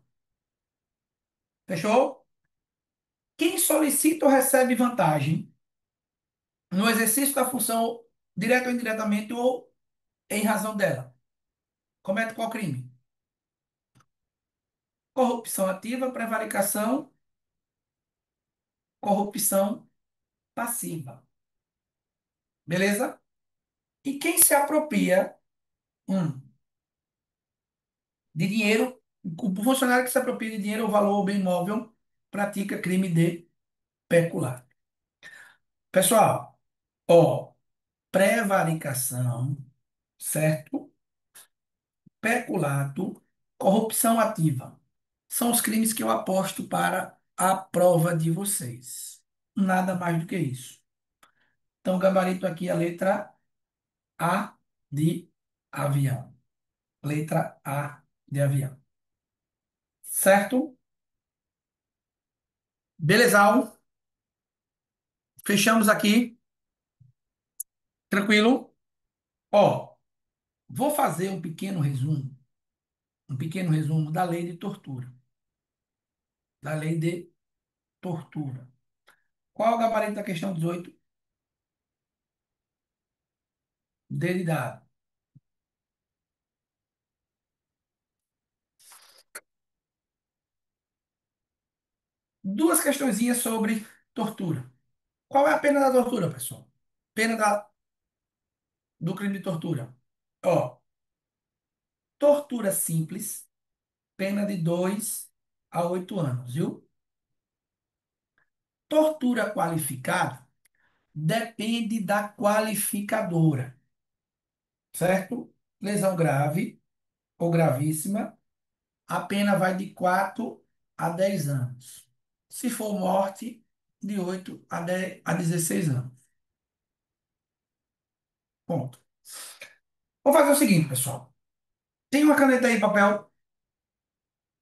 Fechou? Quem solicita ou recebe vantagem no exercício da função, direta ou indiretamente, ou em razão dela, comete qual crime? Corrupção ativa, prevaricação, corrupção passiva. Beleza? E quem se apropria, de dinheiro, o funcionário que se apropria de dinheiro ou valor ou bem imóvel pratica crime de peculato. Pessoal, ó, prevaricação, certo? Peculato, corrupção ativa. São os crimes que eu aposto para a prova de vocês. Nada mais do que isso. Então, gabarito aqui a letra A de avião. Letra A de avião. Certo? Belezão. Fechamos aqui. Tranquilo? Ó, vou fazer um pequeno resumo da lei de tortura. Da lei de tortura. Qual é o gabarito da questão 18? D de dado. Duas questõezinhas sobre tortura. Qual é a pena da tortura, pessoal? Pena do crime de tortura. Ó, tortura simples, pena de 2 a 8 anos, viu? Tortura qualificada depende da qualificadora, certo? Lesão grave ou gravíssima, a pena vai de 4 a 10 anos. Se for morte, de 8 a 10, a 16 anos. Ponto. Vou fazer o seguinte, pessoal. Tem uma caneta aí, papel.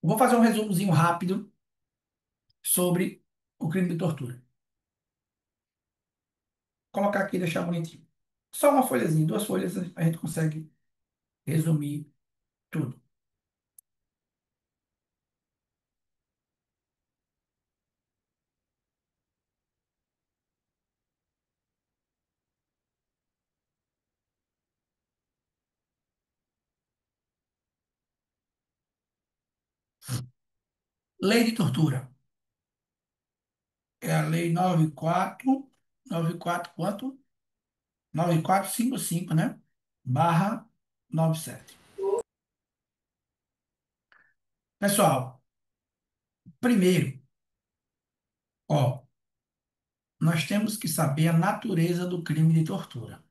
Vou fazer um resumozinho rápido sobre o crime de tortura. Colocar aqui e deixar bonitinho. Só uma folhazinha, duas folhas, a gente consegue resumir tudo. Lei de tortura. É a lei 94 quanto? 9455, né? Barra 97. Pessoal, primeiro, ó, nós temos que saber a natureza do crime de tortura.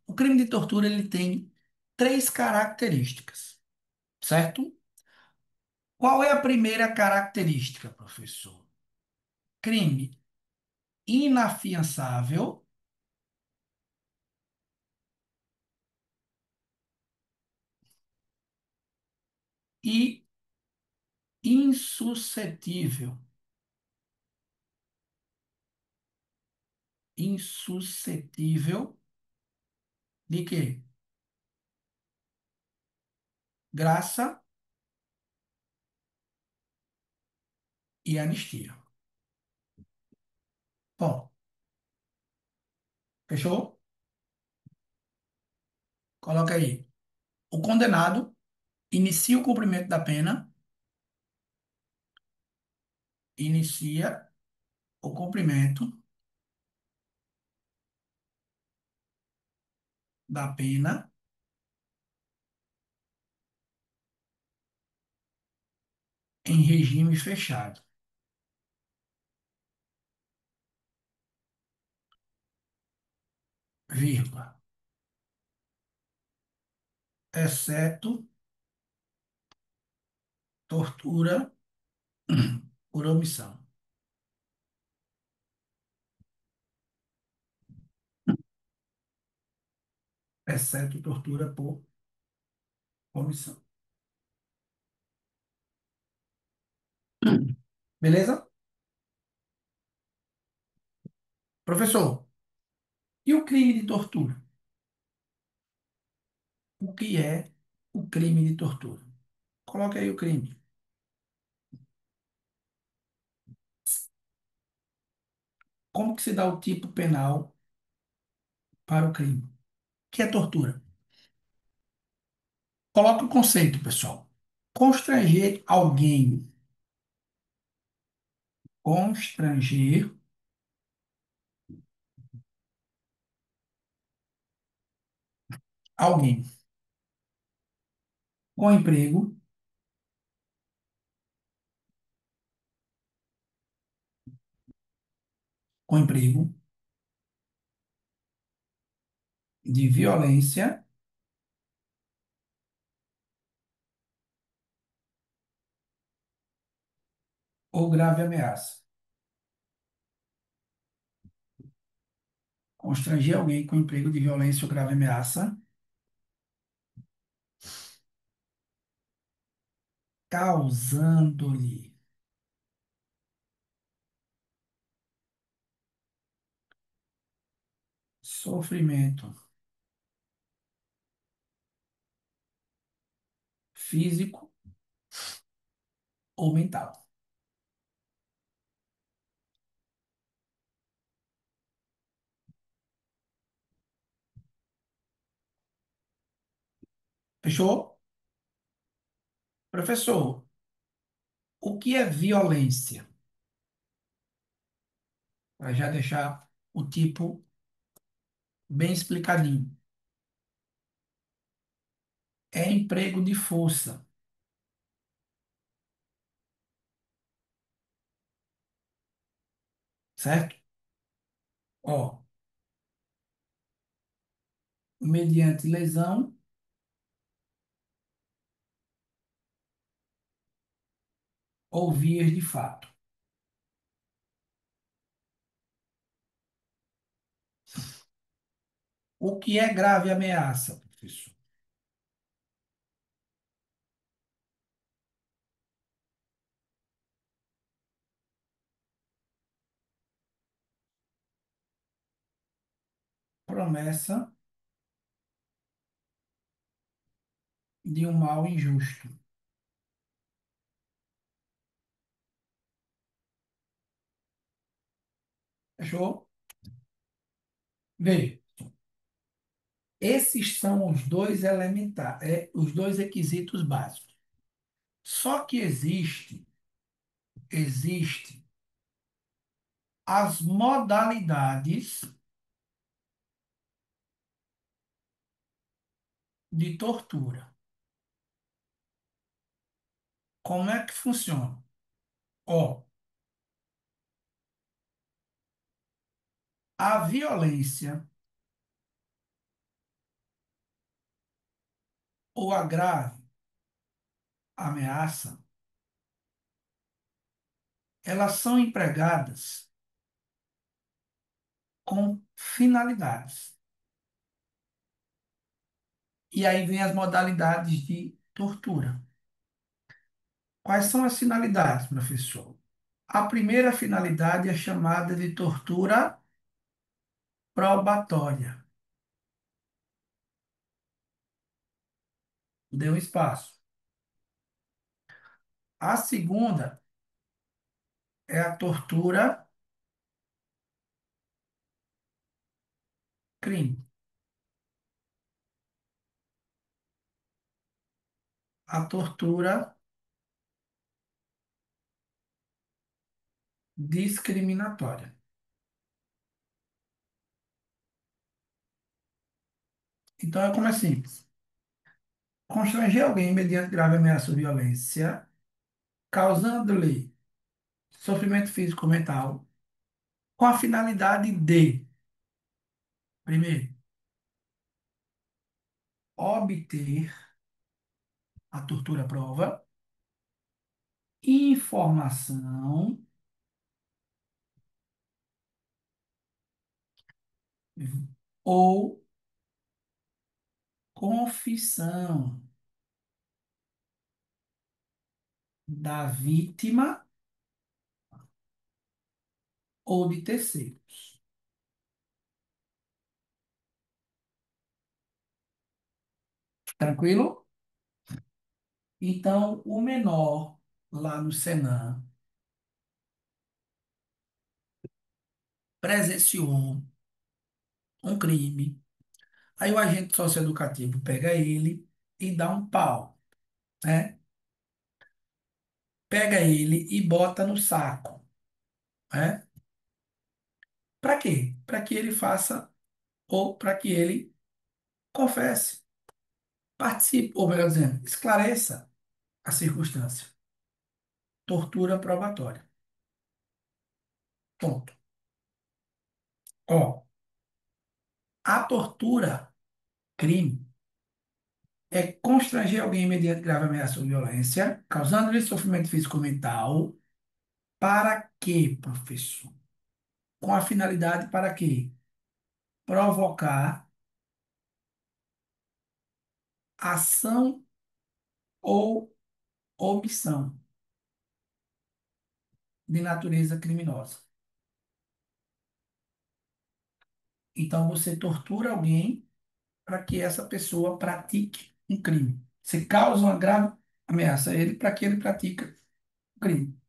O crime de tortura ele tem três características, certo? Qual é a primeira característica, professor? Crime inafiançável e insuscetível. Insuscetível de quê? Graça e anistia. Bom, fechou? Coloca aí. O condenado inicia o cumprimento da pena, inicia o cumprimento da pena em regime fechado, vírgula, exceto tortura por omissão. Exceto tortura por omissão. Beleza? Professor, e o crime de tortura? O que é o crime de tortura? Coloque aí o crime. Como que se dá o tipo penal para o crime? O que é tortura? Coloque o conceito, pessoal. Constranger alguém. Constranger alguém com emprego, com emprego de violência ou grave ameaça. Constranger alguém com emprego de violência ou grave ameaça, causando-lhe sofrimento físico ou mental. Fechou? Professor, o que é violência? Para já deixar o tipo bem explicadinho. É emprego de força, certo? Ó, mediante lesão ou vias de fato. O que é grave ameaça, professor? Promessa de um mal injusto. Fechou? Vê, esses são os dois os dois requisitos básicos. Só que existe as modalidades de tortura. Como é que funciona? Ó, A violência ou agrave, ameaça, elas são empregadas com finalidades. E aí vem as modalidades de tortura. Quais são as finalidades, professor? A primeira finalidade é chamada de tortura probatória. Deu espaço. A segunda é a tortura crime. A tortura discriminatória. Então, é como é simples. Constranger alguém mediante grave ameaça ou violência, causando-lhe sofrimento físico ou mental, com a finalidade de, primeiro, obter a tortura prova, informação ou confissão da vítima ou de terceiros. Tranquilo? Então, o menor lá no Senan presenciou um crime. Aí o agente socioeducativo pega ele e dá um pau, né? Pega ele e bota no saco, né? Para quê? Para que ele faça ou para que ele confesse, participe, ou melhor dizendo, esclareça a circunstância. Tortura probatória. Ponto. Ó, a tortura, crime, é constranger alguém mediante grave ameaça ou violência, causando-lhe sofrimento físico ou mental. Para quê, professor? Com a finalidade para quê? Provocar ação ou omissão de natureza criminosa. Então, você tortura alguém para que essa pessoa pratique um crime. Você causa uma grave ameaça a ele para que ele pratique o crime.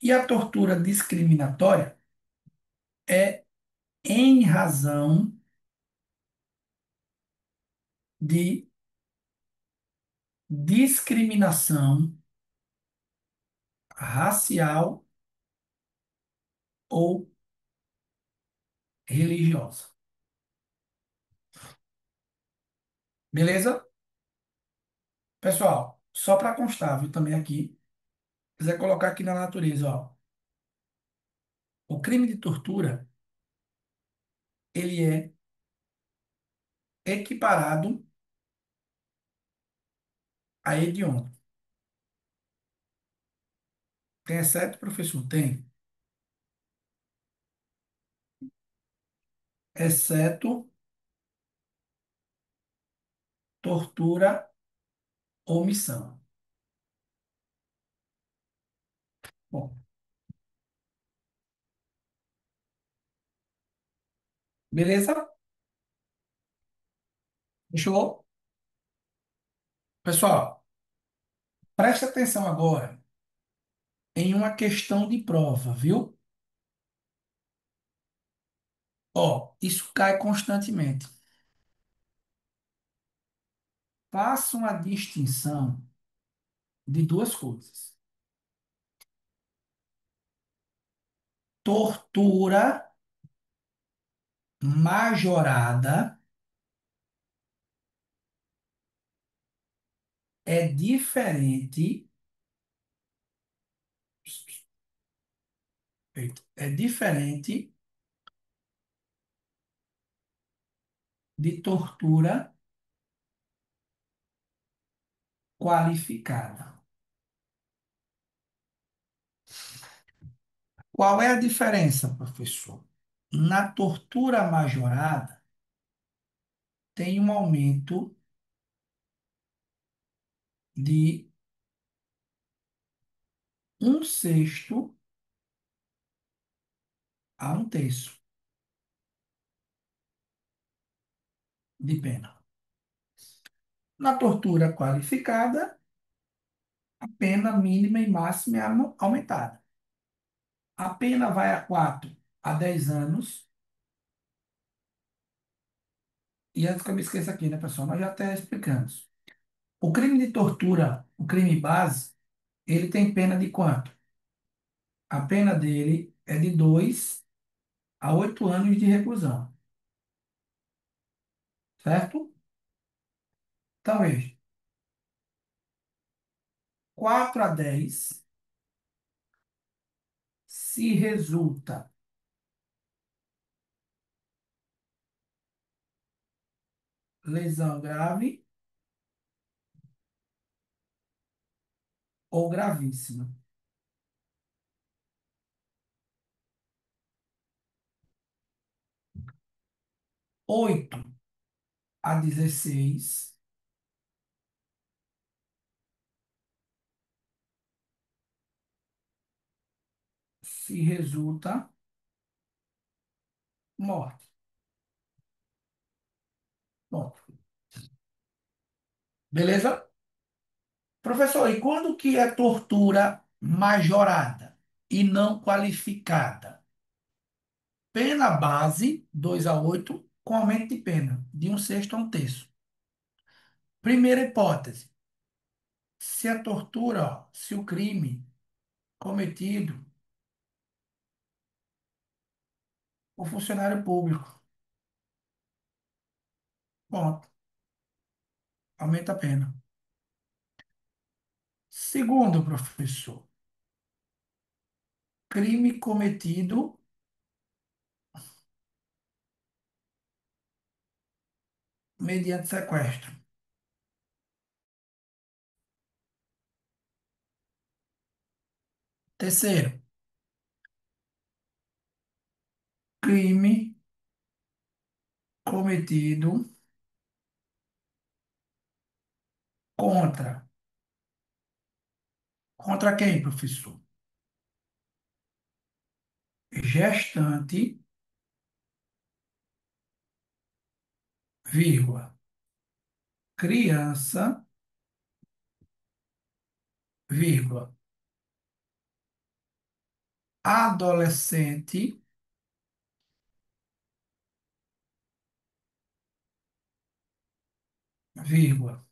E a tortura discriminatória é em razão de discriminação racial ou religiosa. Beleza? Pessoal, só para constar, viu, também aqui, se quiser colocar aqui na natureza, ó, o crime de tortura, ele é equiparado a hediondo. Tem exceto, professor? Tem. Exceto tortura, omissão. Bom, beleza? Fechou? Pessoal, preste atenção agora em uma questão de prova, viu? Ó, isso cai constantemente. Faça uma distinção de duas coisas. Tortura majorada é diferente, é diferente de tortura qualificada. Qual é a diferença, professor? Na tortura majorada, tem um aumento de 1/6 a 1/3 de pena. Na tortura qualificada, a pena mínima e máxima é aumentada. A pena vai a 4 a 10 anos. E antes que eu me esqueça aqui, né, pessoal? Nós já até explicamos. O crime de tortura, o crime base, ele tem pena de quanto? A pena dele é de 2 a 8 anos de reclusão. Certo? Então, veja. 4 a 10 se resulta lesão grave ou gravíssima. 8 a 16 se resulta morte. Bom, beleza? Professor, e quando que é tortura majorada e não qualificada? Pena base, 2 a 8 com aumento de pena, de 1/6 a 1/3. Primeira hipótese, se a tortura, ó, se o crime cometido por funcionário público, ponto, aumenta a pena. Segundo, professor, crime cometido mediante sequestro. Terceiro, crime cometido contra. Contra quem, professor? Gestante, vírgula, criança, vírgula, adolescente, vírgula,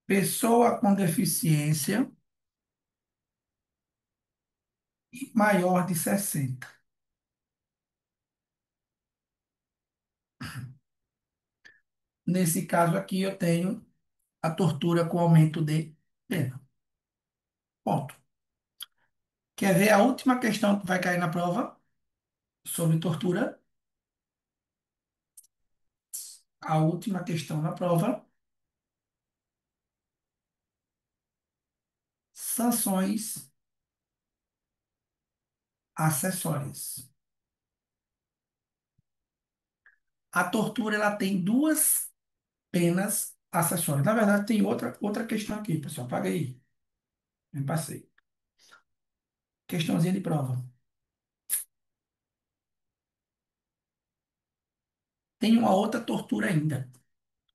pessoa com deficiência e maior de 60. Nesse caso aqui, eu tenho a tortura com aumento de pena. Ponto. Quer ver a última questão que vai cair na prova sobre tortura? A última questão na prova: sanções acessórias. A tortura ela tem duas penas acessórias. Na verdade, tem outra questão aqui, pessoal. Paga aí. Me passei. Questãozinha de prova. Tem uma outra tortura ainda,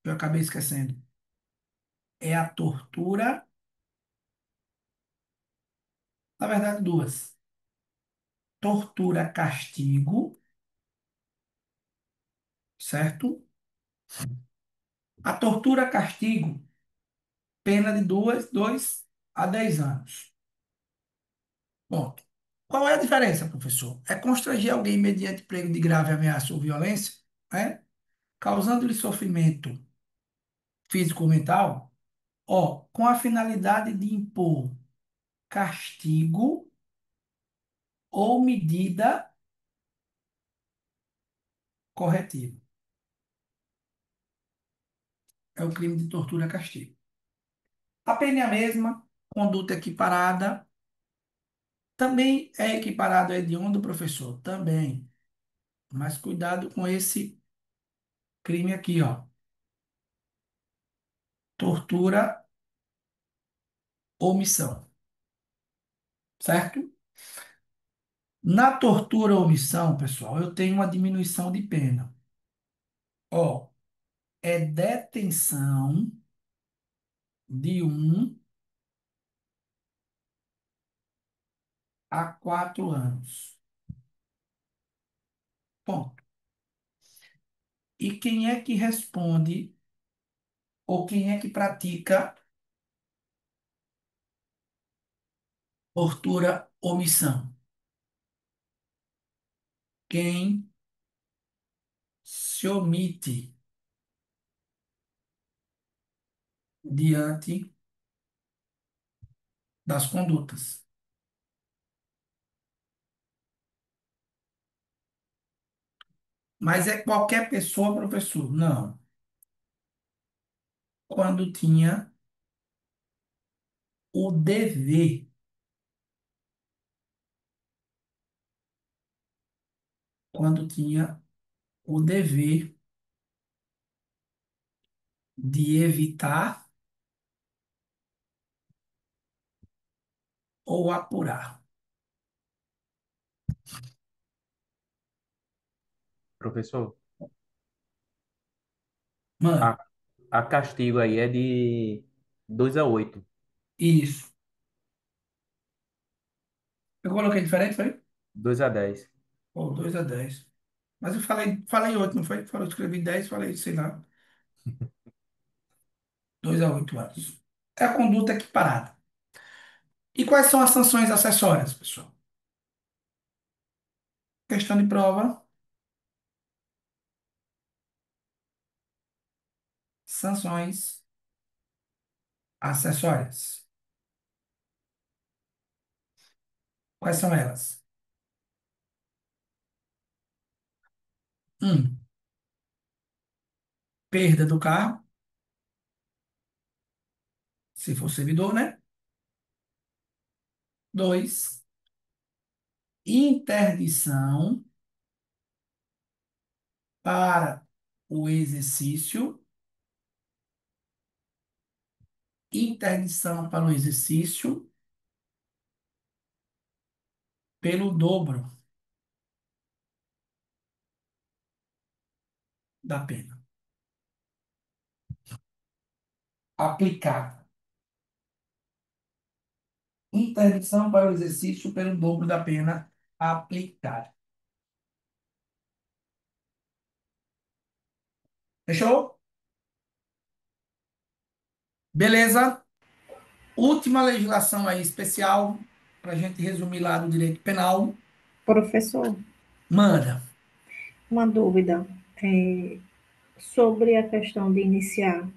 que eu acabei esquecendo. É a tortura, na verdade, duas. Tortura castigo, certo? A tortura castigo, pena de 2 a 10 anos. Ponto. Qual é a diferença, professor? É constranger alguém mediante emprego de grave ameaça ou violência, né? Causando-lhe sofrimento físico ou mental, ó, com a finalidade de impor castigo ou medida corretiva. é o crime de tortura castigo. A pena é a mesma, conduta equiparada, também é equiparado a hediondo, professor? Também. Mas cuidado com esse crime aqui, ó. Tortura, omissão, certo? Na tortura ou omissão, pessoal, eu tenho uma diminuição de pena. Ó, é detenção de 1 a 4 anos. Ponto. E quem é que responde ou quem é que pratica tortura, omissão? Quem se omite diante das condutas. Mas é qualquer pessoa, professor? Não. Quando tinha o dever, quando tinha o dever de evitar ou apurar. Professor, Mano, a, a castigo aí é de 2 a 8. isso. Eu coloquei diferente, foi? 2 a 10. Ou 2 a 10. Mas eu falei 8, não foi? Eu escrevi 10, falei, sei lá, 2 a 8 anos. É a conduta equiparada. E quais são as sanções acessórias, pessoal? Questão de prova, sanções acessórias. Quais são elas? Um, perda do carro, se for servidor, né? Dois, interdição para o exercício, interdição para o exercício pelo dobro da pena aplicada. Interdição para o exercício pelo dobro da pena aplicada. Fechou? Beleza? Última legislação aí especial, para a gente resumir lá do direito penal. Professor, Manda. uma dúvida sobre a questão de iniciar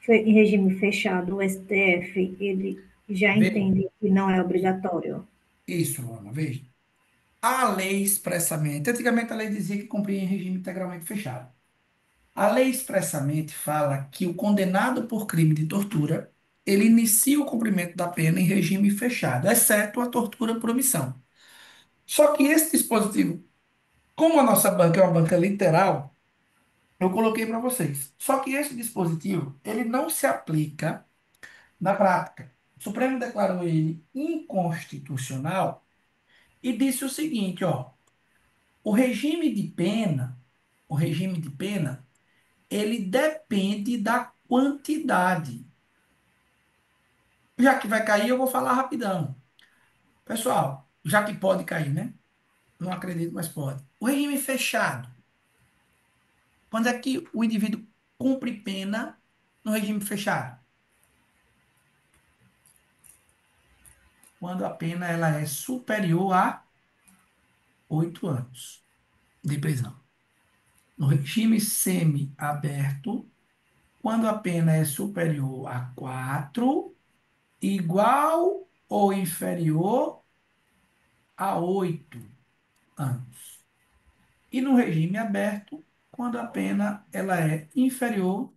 em regime fechado, o STF, ele já Veja. entende que não é obrigatório. Isso, Ana, veja. A lei expressamente, antigamente a lei dizia que cumpria em regime integralmente fechado. A lei expressamente fala que o condenado por crime de tortura, ele inicia o cumprimento da pena em regime fechado, exceto a tortura por omissão. Só que esse dispositivo, como a nossa banca é uma banca literal, eu coloquei para vocês. Só que esse dispositivo, ele não se aplica na prática. O Supremo declarou ele inconstitucional e disse o seguinte, ó, o regime de pena, o regime de pena, ele depende da quantidade. Já que vai cair, eu vou falar rapidão. Pessoal, já que pode cair, né? Não acredito, mas pode. O regime fechado. Quando é que o indivíduo cumpre pena no regime fechado? Quando a pena ela é superior a 8 anos de prisão. No regime semi-aberto, quando a pena é superior a 4, igual ou inferior a 8 anos. E no regime aberto, quando a pena ela é inferior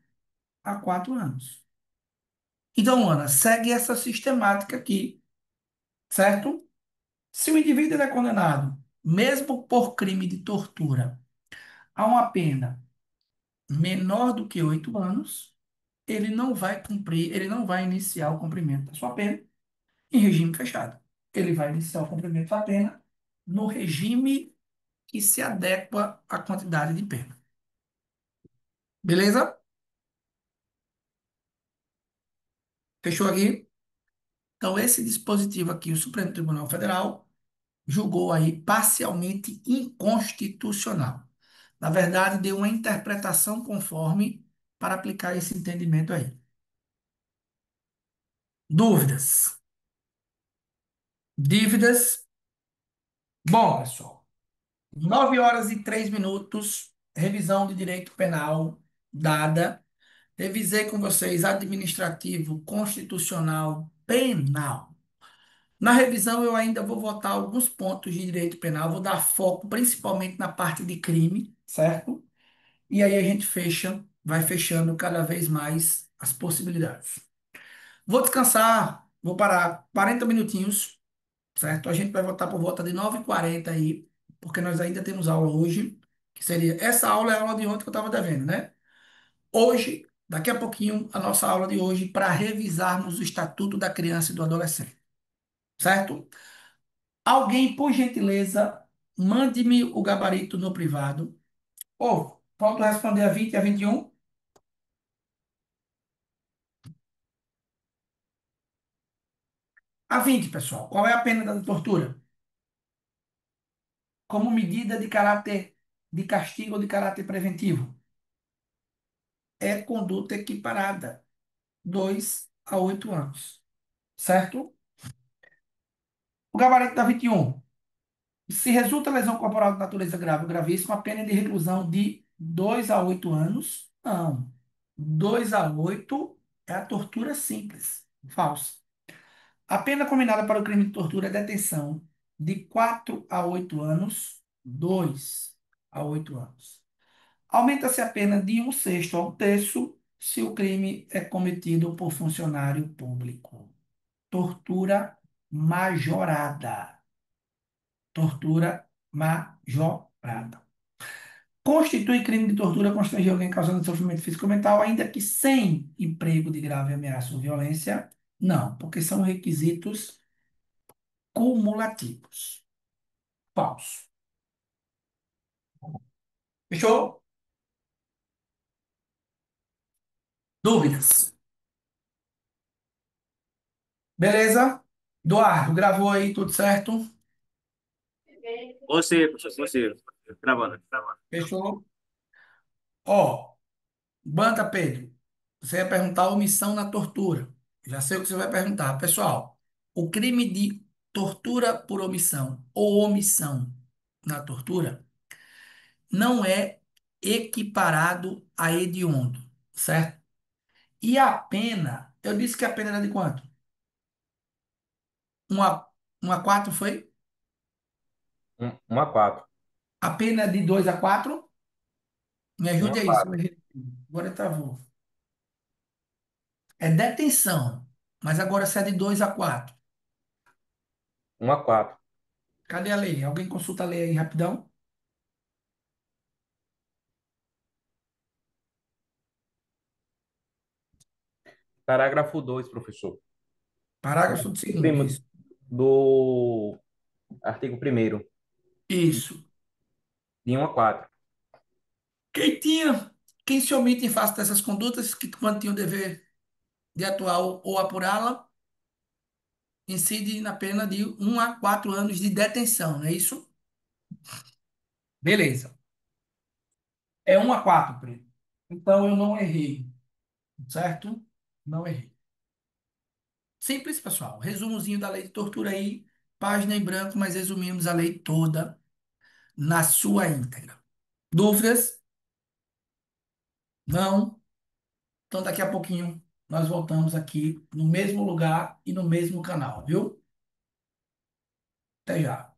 a 4 anos. Então, Ana, segue essa sistemática aqui, certo? Se o indivíduo ele é condenado, mesmo por crime de tortura, a uma pena menor do que 8 anos, ele não vai cumprir, ele não vai iniciar o cumprimento da sua pena em regime fechado. Ele vai iniciar o cumprimento da pena no regime que se adequa à quantidade de pena. Beleza? Fechou aqui? Então, esse dispositivo aqui, o Supremo Tribunal Federal julgou aí parcialmente inconstitucional. Na verdade, deu uma interpretação conforme para aplicar esse entendimento aí. Dúvidas? Dívidas? Bom, pessoal, 9 horas e 3 minutos, revisão de direito penal dada. Revisei com vocês administrativo, constitucional, penal. Na revisão, eu ainda vou votar alguns pontos de direito penal, vou dar foco principalmente na parte de crime, certo? E aí a gente fecha, vai fechando cada vez mais as possibilidades. Vou descansar, vou parar 40 minutinhos, certo? A gente vai voltar por volta de 9h40 aí, porque nós ainda temos aula hoje, que seria, essa aula é a aula de ontem que eu estava devendo, né? Hoje, daqui a pouquinho, a nossa aula de hoje para revisarmos o Estatuto da Criança e do Adolescente, certo? Alguém, por gentileza, mande-me o gabarito no privado. Ou, falta responder a 20 e a 21. A 20, pessoal. Qual é a pena da tortura? Como medida de caráter de castigo ou de caráter preventivo? É conduta equiparada, 2 a 8 anos. Certo? O gabarito da 21. Se resulta lesão corporal de natureza grave ou gravíssima, a pena é de reclusão de 2 a 8 anos? Não. 2 a 8 é a tortura simples. Falso. A pena combinada para o crime de tortura é detenção de 4 a 8 anos, 2 a 8 anos. Aumenta-se a pena de 1/6 a 1/3 se o crime é cometido por funcionário público. Tortura majorada. Tortura majorada. Constitui crime de tortura constranger alguém causando sofrimento físico ou mental, ainda que sem emprego de grave ameaça ou violência? Não, porque são requisitos cumulativos. Falso. Fechou? Dúvidas? Beleza? Eduardo, gravou aí, tudo certo? Você, professor, você. Gravando, gravando. Fechou? Ó, Banta Pedro, você vai perguntar omissão na tortura. Já sei o que você vai perguntar. Pessoal, o crime de tortura por omissão ou omissão na tortura não é equiparado a hediondo, certo? E a pena, eu disse que a pena era de quanto? 1 a 4 foi? 1 a 4. A pena é de 2 a 4? Me um ajude a aí, quatro. agora travou. É detenção, mas agora se é de 2 a 4. 1 a 4. Cadê a lei? Alguém consulta a lei aí rapidão? Parágrafo 2, professor. Parágrafo do segundo, Primo- isso. Do artigo 1º, Isso. de 1 a 4. Quem se omite em face dessas condutas que mantinha o dever de atuar ou apurá-la, incide na pena de 1 a 4 anos de detenção, não é isso? Beleza. É 1 a 4, Pedro. Então eu não errei, certo? Não errei. Simples, pessoal. Resumozinho da lei de tortura aí, página em branco, mas resumimos a lei toda na sua íntegra. Dúvidas? Não? Então daqui a pouquinho nós voltamos aqui no mesmo lugar e no mesmo canal, viu? Até já.